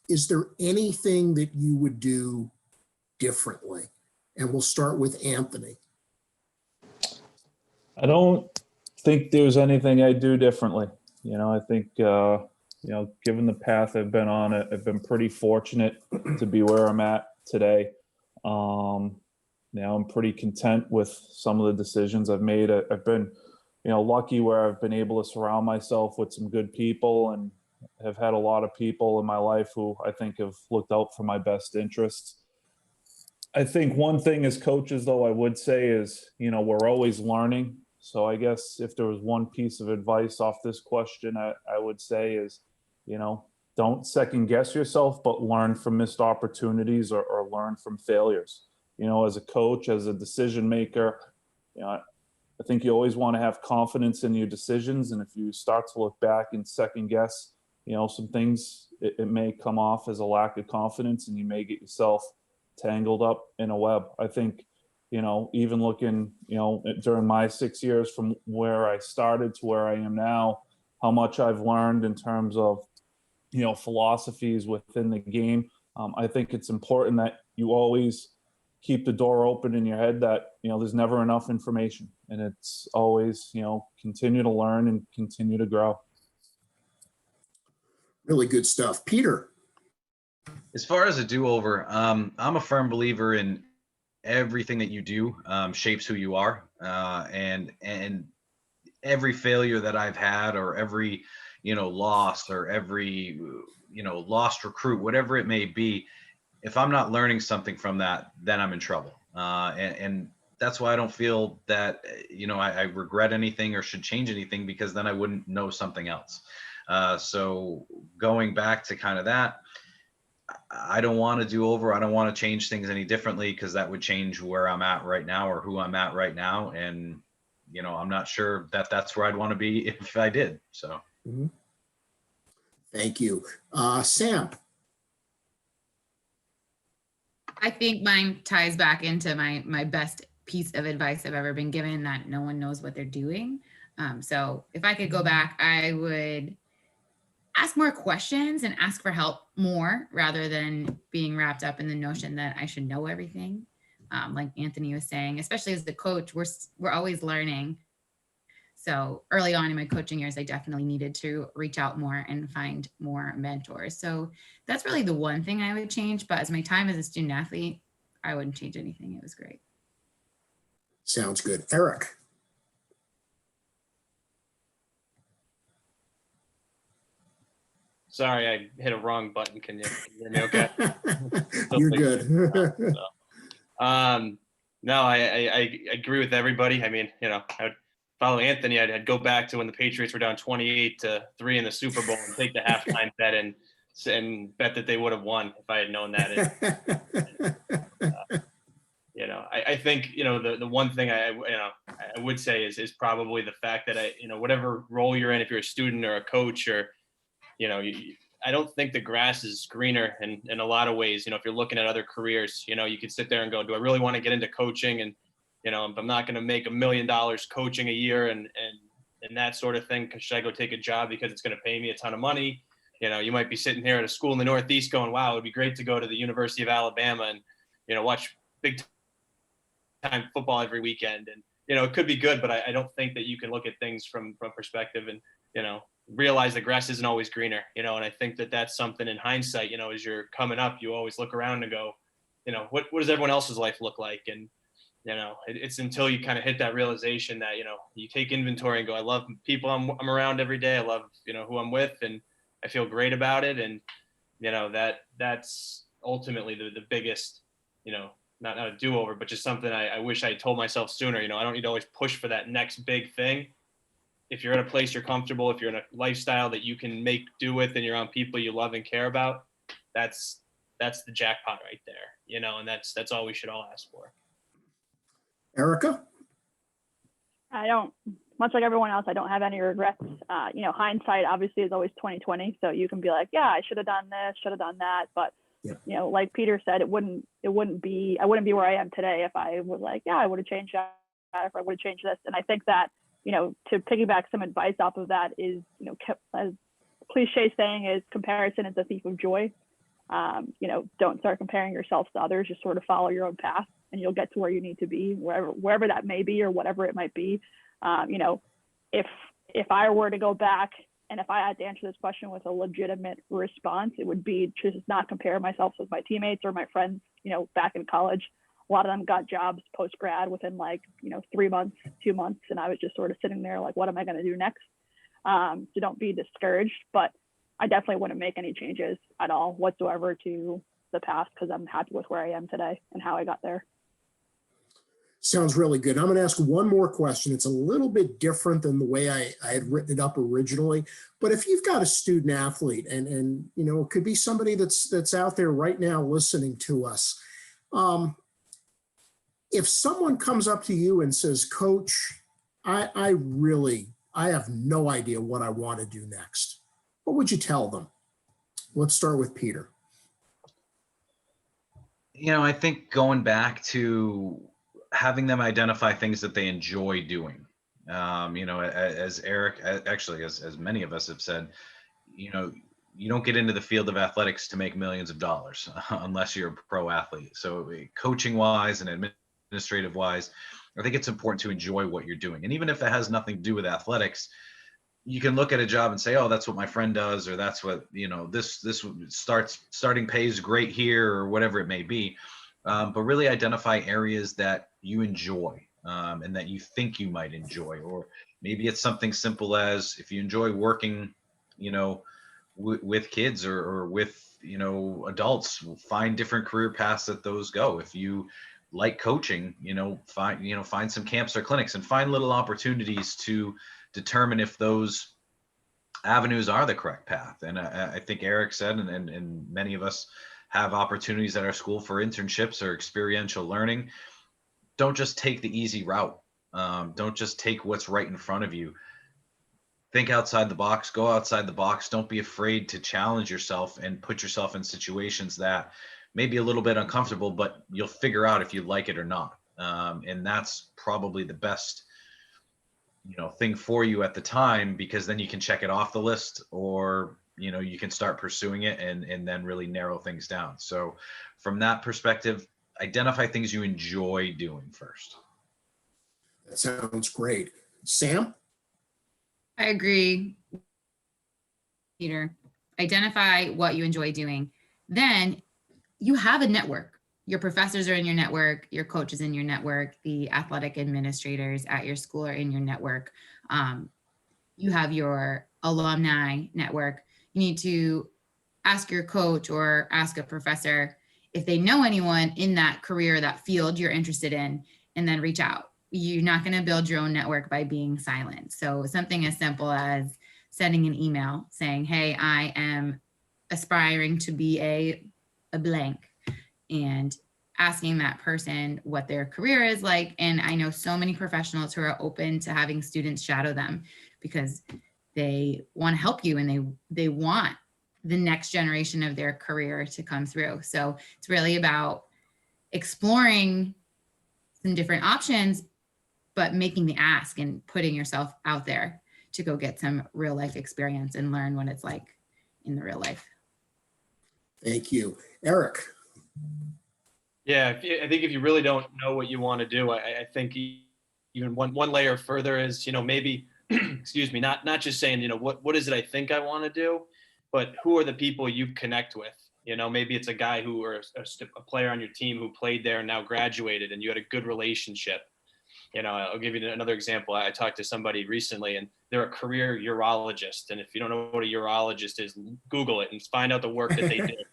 is there anything that you would do differently? And we'll start with Anthony. I don't think there's anything I do differently. I think, given the path I've been on, I've been pretty fortunate to be where I'm at today. Now I'm pretty content with some of the decisions I've made. I've been, lucky where I've been able to surround myself with some good people, and have had a lot of people in my life who I think have looked out for my best interests. I think one thing as coaches, though, I would say is, we're always learning. So I guess if there was one piece of advice off this question, I would say is, don't second guess yourself, but learn from missed opportunities or learn from failures. As a coach, as a decision maker, I think you always want to have confidence in your decisions. And if you start to look back and second guess, some things, it may come off as a lack of confidence, and you may get yourself tangled up in a web. I think, even looking, during my 6 years from where I started to where I am now, how much I've learned in terms of, philosophies within the game. I think it's important that you always keep the door open in your head that, there's never enough information, and it's always, continue to learn and continue to grow. Really good stuff. Peter. As far as a do-over, I'm a firm believer in everything that you do shapes who you are, and every failure that I've had, or every loss, or every lost recruit, whatever it may be, if I'm not learning something from that, then I'm in trouble, and that's why I don't feel that I regret anything or should change anything, because then I wouldn't know something else. So going back to kind of that, I don't want to do over. I don't want to change things any differently, because that would change where I'm at right now, or who I'm at right now. And, I'm not sure that that's where I'd want to be if I did. So. Mm-hmm. Thank you. Sam. I think mine ties back into my best piece of advice I've ever been given, that no one knows what they're doing. So if I could go back, I would ask more questions and ask for help more, rather than being wrapped up in the notion that I should know everything. Like Anthony was saying, especially as the coach, we're always learning. So early on in my coaching years, I definitely needed to reach out more and find more mentors. So that's really the one thing I would change. But as my time as a student athlete, I wouldn't change anything. It was great. Sounds good. Eric. Sorry, I hit a wrong button. Can you hear me okay? You're good. No, I agree with everybody. I mean, I would follow Anthony. I'd go back to when the Patriots were down 28-3 in the Super Bowl, and take the halftime bet and bet that they would have won if I had known that. I think, the one thing I would say is probably the fact that whatever role you're in, if you're a student or a coach, or, I don't think the grass is greener in a lot of ways. If you're looking at other careers, you could sit there and go, do I really want to get into coaching? And, I'm not going to make $1 million coaching a year and that sort of thing. Should I go take a job because it's going to pay me a ton of money? You might be sitting here at a school in the Northeast going, wow, it'd be great to go to the University of Alabama and, watch big time football every weekend. And, it could be good, but I don't think that you can look at things from perspective and, realize the grass isn't always greener, and I think that that's something in hindsight, as you're coming up, you always look around and go, what does everyone else's life look like? And, it's until you kind of hit that realization that, you take inventory and go, I love people I'm around every day. I love, who I'm with, and I feel great about it. And, that's ultimately the biggest, not a do-over, but just something I wish I told myself sooner. I don't need to always push for that next big thing. If you're at a place you're comfortable, if you're in a lifestyle that you can make do with, and you're on people you love and care about, that's the jackpot right there, and that's all we should all ask for. Erica? Much like everyone else, I don't have any regrets. Hindsight obviously is always 20/20. So you can be like, yeah, I should have done this, should have done that. But yeah. Like Peter said, I wouldn't be where I am today if I was like, yeah, I would have changed that, if I would have changed this. And I think that, to piggyback some advice off of that is, as cliche saying is, comparison is the thief of joy. Don't start comparing yourself to others, just sort of follow your own path and you'll get to where you need to be, wherever that may be or whatever it might be. If I were to go back and if I had to answer this question with a legitimate response, it would be to just not compare myself with my teammates or my friends, back in college. A lot of them got jobs post-grad within 3 months, 2 months. And I was just sort of sitting there like, what am I going to do next? So don't be discouraged, but I definitely wouldn't make any changes at all whatsoever to the past, because I'm happy with where I am today and how I got there. Sounds really good. I'm going to ask one more question. It's a little bit different than the way I had written it up originally. But if you've got a student athlete and it could be somebody that's out there right now listening to us. If someone comes up to you and says, Coach, I have no idea what I want to do next, what would you tell them? Let's start with Peter. I think going back to having them identify things that they enjoy doing. As Eric, actually, as many of us have said, you don't get into the field of athletics to make millions of dollars unless you're a pro athlete. So coaching wise and administrative wise, I think it's important to enjoy what you're doing. And even if it has nothing to do with athletics, you can look at a job and say, oh, that's what my friend does, or that's what, this starting pay is great here, or whatever it may be. But really identify areas that you enjoy and that you think you might enjoy. Or maybe it's something simple as if you enjoy working, with kids or with, adults, find different career paths that those go. If you like coaching, find some camps or clinics and find little opportunities to determine if those avenues are the correct path. And I think Eric said, and many of us have opportunities at our school for internships or experiential learning. Don't just take the easy route. Don't just take what's right in front of you. Think outside the box, go outside the box. Don't be afraid to challenge yourself and put yourself in situations that may be a little bit uncomfortable, but you'll figure out if you like it or not. And that's probably the best thing for you at the time, because then you can check it off the list, or you can start pursuing it and then really narrow things down. So from that perspective, identify things you enjoy doing first. That sounds great. Sam? I agree, Peter. Identify what you enjoy doing. Then you have a network. Your professors are in your network, your coaches in your network, the athletic administrators at your school are in your network. You have your alumni network. You need to ask your coach or ask a professor if they know anyone in that career, that field you're interested in, and then reach out. You're not going to build your own network by being silent. So something as simple as sending an email saying, hey, I am aspiring to be a blank, and asking that person what their career is like. And I know so many professionals who are open to having students shadow them because they want to help you and they want the next generation of their career to come through. So it's really about exploring some different options, but making the ask and putting yourself out there to go get some real life experience and learn what it's like in the real life. Thank you. Eric? Yeah, I think if you really don't know what you want to do, I think you even one layer further is, maybe, excuse me, not just saying, what is it I think I want to do, but who are the people you connect with? Maybe it's a guy or a player on your team who played there and now graduated and you had a good relationship. I'll give you another example. I talked to somebody recently and they're a career urologist. And if you don't know what a urologist is, Google it and find out the work that they did,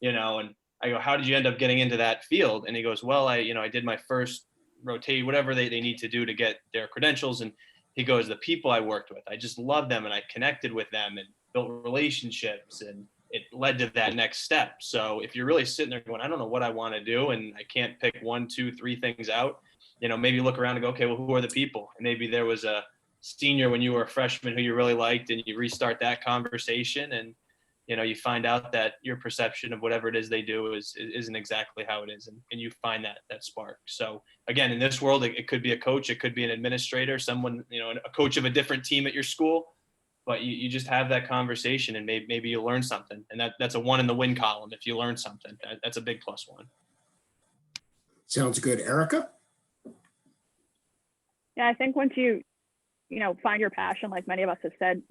and I go, how did you end up getting into that field? And he goes, well, I did my first rotate, whatever they need to do to get their credentials. And he goes, the people I worked with, I just loved them and I connected with them and built relationships and it led to that next step. So if you're really sitting there going, I don't know what I want to do and I can't pick 1, 2, 3 things out, maybe look around and go, okay, well, who are the people? And maybe there was a senior when you were a freshman who you really liked and you restart that conversation and, you find out that your perception of whatever it is they do isn't exactly how it is. And you find that spark. So again, in this world, it could be a coach, it could be an administrator, someone, a coach of a different team at your school, but you just have that conversation and maybe you learn something. And that's a 1 in the win column. If you learn something, that's a big +1. Sounds good. Erica? Yeah, I think once you find your passion, like many of us have said,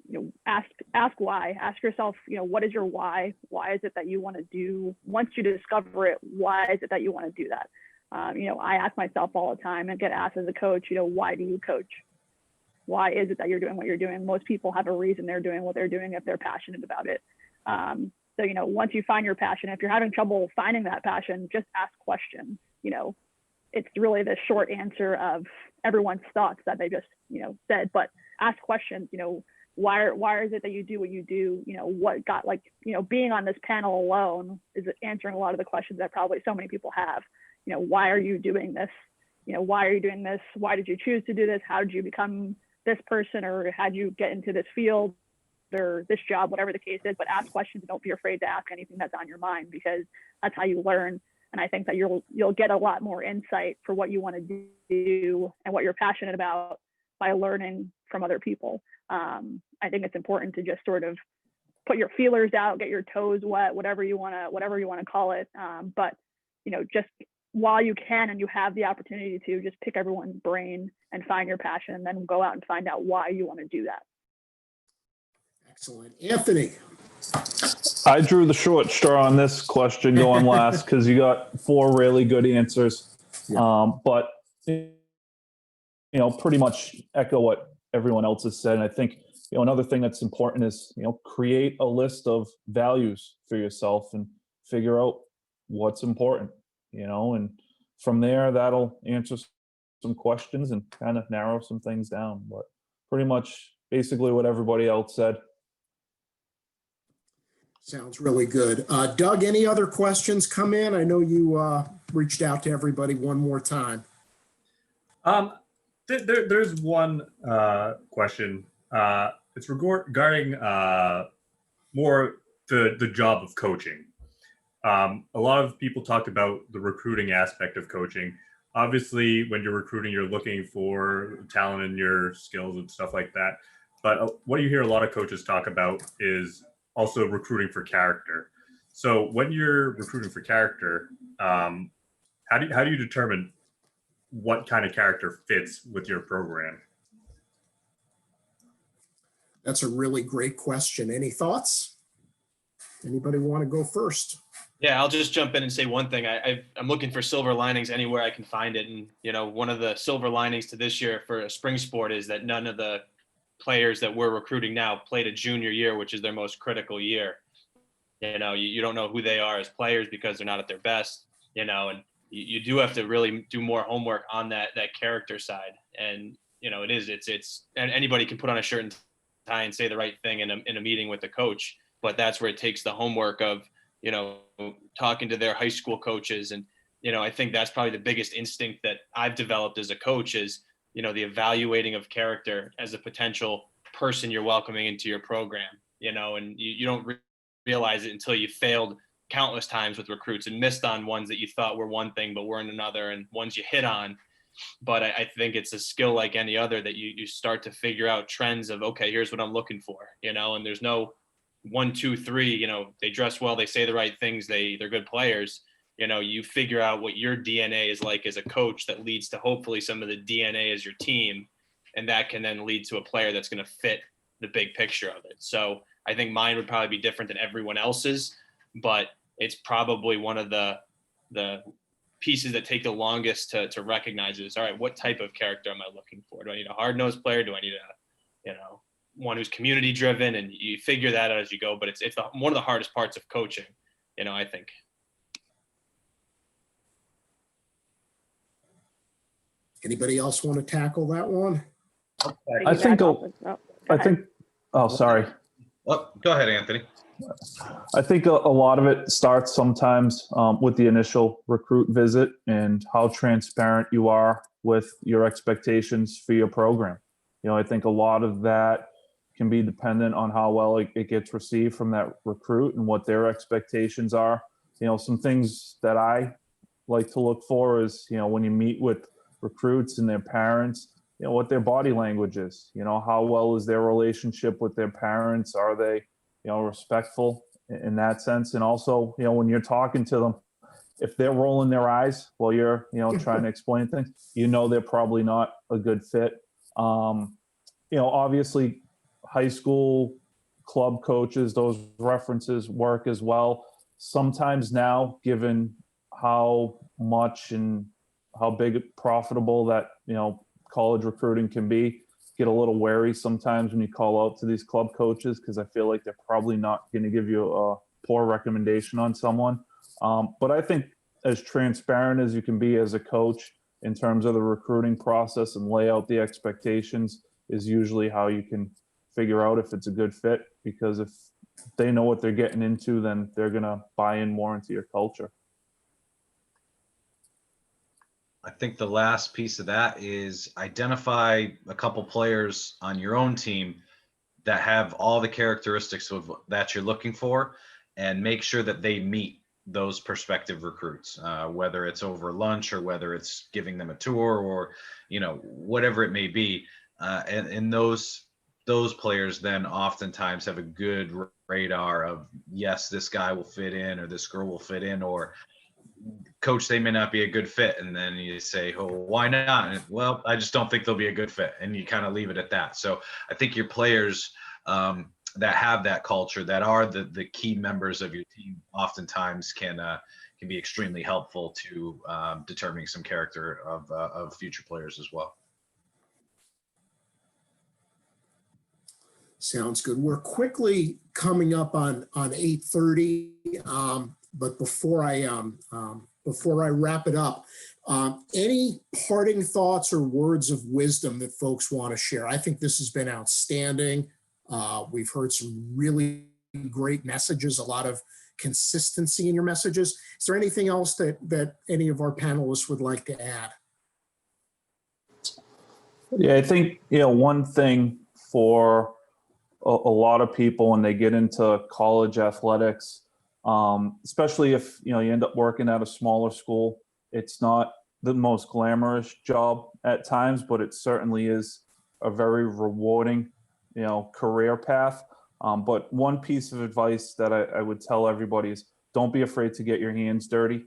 ask why. Ask yourself, what is your why? Why is it that you want to do? Once you discover it, why is it that you want to do that? I ask myself all the time and get asked as a coach, why do you coach? Why is it that you're doing what you're doing? Most people have a reason they're doing what they're doing if they're passionate about it. So, once you find your passion, if you're having trouble finding that passion, just ask questions. It's really the short answer of everyone's thoughts that they just, said, but ask questions, why is it that you do what you do? What got being on this panel alone is answering a lot of the questions that probably so many people have. Why are you doing this? Why are you doing this? Why did you choose to do this? How did you become this person, or how did you get into this field or this job, whatever the case is? But ask questions and don't be afraid to ask anything that's on your mind, because that's how you learn. And I think that you'll get a lot more insight for what you want to do and what you're passionate about by learning from other people. I think it's important to just sort of put your feelers out, get your toes wet, whatever you want to call it. But just while you can and you have the opportunity to, just pick everyone's brain and find your passion, and then go out and find out why you want to do that. Excellent. Anthony? I drew the short straw on this question going last because you got 4 really good answers. Yeah. But, pretty much echo what everyone else has said. And I think, another thing that's important is, create a list of values for yourself and figure out what's important, and from there, that'll answer some questions and kind of narrow some things down. But pretty much basically what everybody else said. Sounds really good. Doug, any other questions come in? I know you reached out to everybody one more time. There's one question. It's regarding more the job of coaching. A lot of people talk about the recruiting aspect of coaching. Obviously, when you're recruiting, you're looking for talent in your skills and stuff like that. But what you hear a lot of coaches talk about is also recruiting for character. So when you're recruiting for character, how do you determine what kind of character fits with your program? That's a really great question. Any thoughts? Anybody want to go first? Yeah, I'll just jump in and say one thing. I'm looking for silver linings anywhere I can find it. And, one of the silver linings to this year for a spring sport is that none of the players that we're recruiting now played a junior year, which is their most critical year. You don't know who they are as players because they're not at their best, and you do have to really do more homework on that character side. And, it's and anybody can put on a shirt and tie and say the right thing in a meeting with the coach, but that's where it takes the homework of, talking to their high school coaches. And, I think that's probably the biggest instinct that I've developed as a coach is, the evaluating of character as a potential person you're welcoming into your program, and you don't realize it until you failed countless times with recruits and missed on ones that you thought were one thing, but weren't another, and ones you hit on. But I think it's a skill like any other that you start to figure out trends of, okay, here's what I'm looking for, and there's no 1, 2, 3, they dress well, they say the right things, they're good players. you figure out what your DNA is like as a coach that leads to hopefully some of the DNA as your team. And that can then lead to a player that's going to fit the big picture of it. So I think mine would probably be different than everyone else's, but it's probably one of the pieces that take the longest to recognize is, all right, what type of character am I looking for? Do I need a hard-nosed player? Do I need one who's community driven? And you figure that out as you go, but it's one of the hardest parts of coaching, I think. Anybody else want to tackle that one? I think, Go oh, sorry. Oh, go ahead, Anthony. I think a lot of it starts sometimes with the initial recruit visit and how transparent you are with your expectations for your program. I think a lot of that can be dependent on how well it gets received from that recruit and what their expectations are. Some things that I like to look for is, when you meet with recruits and their parents, what their body language is, how well is their relationship with their parents? Are they, respectful in that sense? And also, when you're talking to them, if they're rolling their eyes while you're, trying to explain things, they're probably not a good fit. Obviously high school club coaches, those references work as well. Sometimes now, given how much and how big profitable that, college recruiting can be, get a little wary sometimes when you call out to these club coaches, because I feel like they're probably not going to give you a poor recommendation on someone. But I think as transparent as you can be as a coach in terms of the recruiting process and lay out the expectations is usually how you can figure out if it's a good fit, because if they know what they're getting into, then they're going to buy in more into your culture. I think the last piece of that is identify a couple players on your own team that have all the characteristics of that you're looking for, and make sure that they meet those prospective recruits, whether it's over lunch or whether it's giving them a tour or, whatever it may be. And those players then oftentimes have a good radar of, yes, this guy will fit in or this girl will fit in, or coach, they may not be a good fit. And then you say, oh, why not? And, well, I just don't think they'll be a good fit. And you kind of leave it at that. So I think your players that have that culture, that are the key members of your team, oftentimes can be extremely helpful to determining some character of future players as well. Sounds good. We're quickly coming up on 8:30, but before I wrap it up, any parting thoughts or words of wisdom that folks want to share? I think this has been outstanding. We've heard some really great messages, a lot of consistency in your messages. Is there anything else that any of our panelists would like to add? Yeah, I think, one thing for a lot of people when they get into college athletics, especially if, you end up working at a smaller school, it's not the most glamorous job at times, but it certainly is a very rewarding, career path. But one piece of advice that I would tell everybody is don't be afraid to get your hands dirty.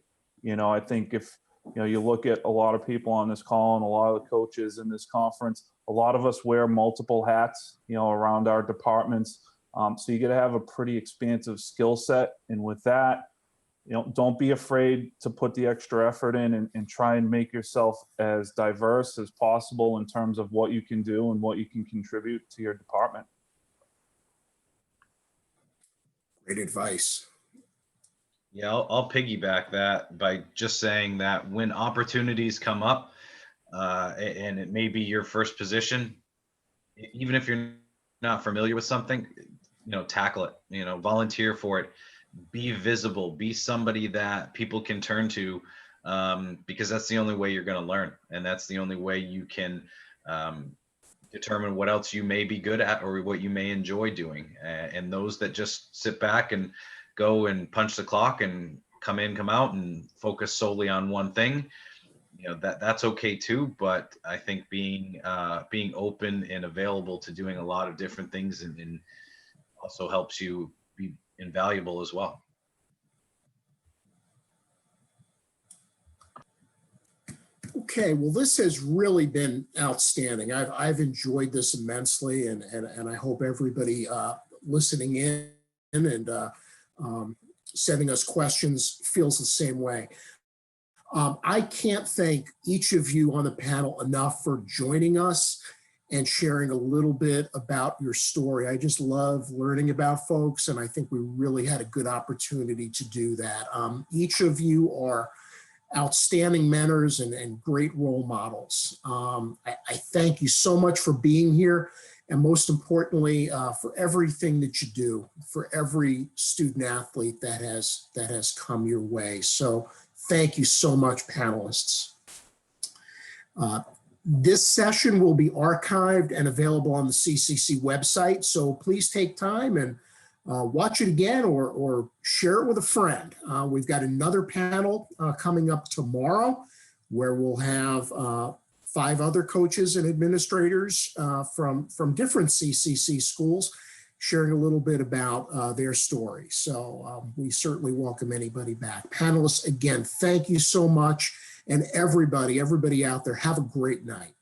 I think if, you look at a lot of people on this call and a lot of the coaches in this conference, a lot of us wear multiple hats, around our departments. So you got to have a pretty expansive skill set. And with that, don't be afraid to put the extra effort in and try and make yourself as diverse as possible in terms of what you can do and what you can contribute to your department. Great advice. Yeah, I'll piggyback that by just saying that when opportunities come up, and it may be your first position, even if you're not familiar with something, tackle it, volunteer for it, be visible, be somebody that people can turn to, because that's the only way you're going to learn. And that's the only way you can determine what else you may be good at or what you may enjoy doing. And those that just sit back and go and punch the clock and come in, come out and focus solely on one thing, that's okay too. But I think being open and available to doing a lot of different things and also helps you be invaluable as well. Okay, well, this has really been outstanding. I've enjoyed this immensely, and I hope everybody listening in and sending us questions feels the same way. I can't thank each of you on the panel enough for joining us and sharing a little bit about your story. I just love learning about folks, and I think we really had a good opportunity to do that. Each of you are outstanding mentors and great role models. I thank you so much for being here, and most importantly, for everything that you do, for every student athlete that has come your way. So thank you so much, panelists. This session will be archived and available on the CCC website, so please take time and watch it again or share it with a friend. We've got another panel coming up tomorrow where we'll have 5 other coaches and administrators from different CCC schools sharing a little bit about their story. So we certainly welcome anybody back. Panelists, again, thank you so much. And everybody out there, have a great night.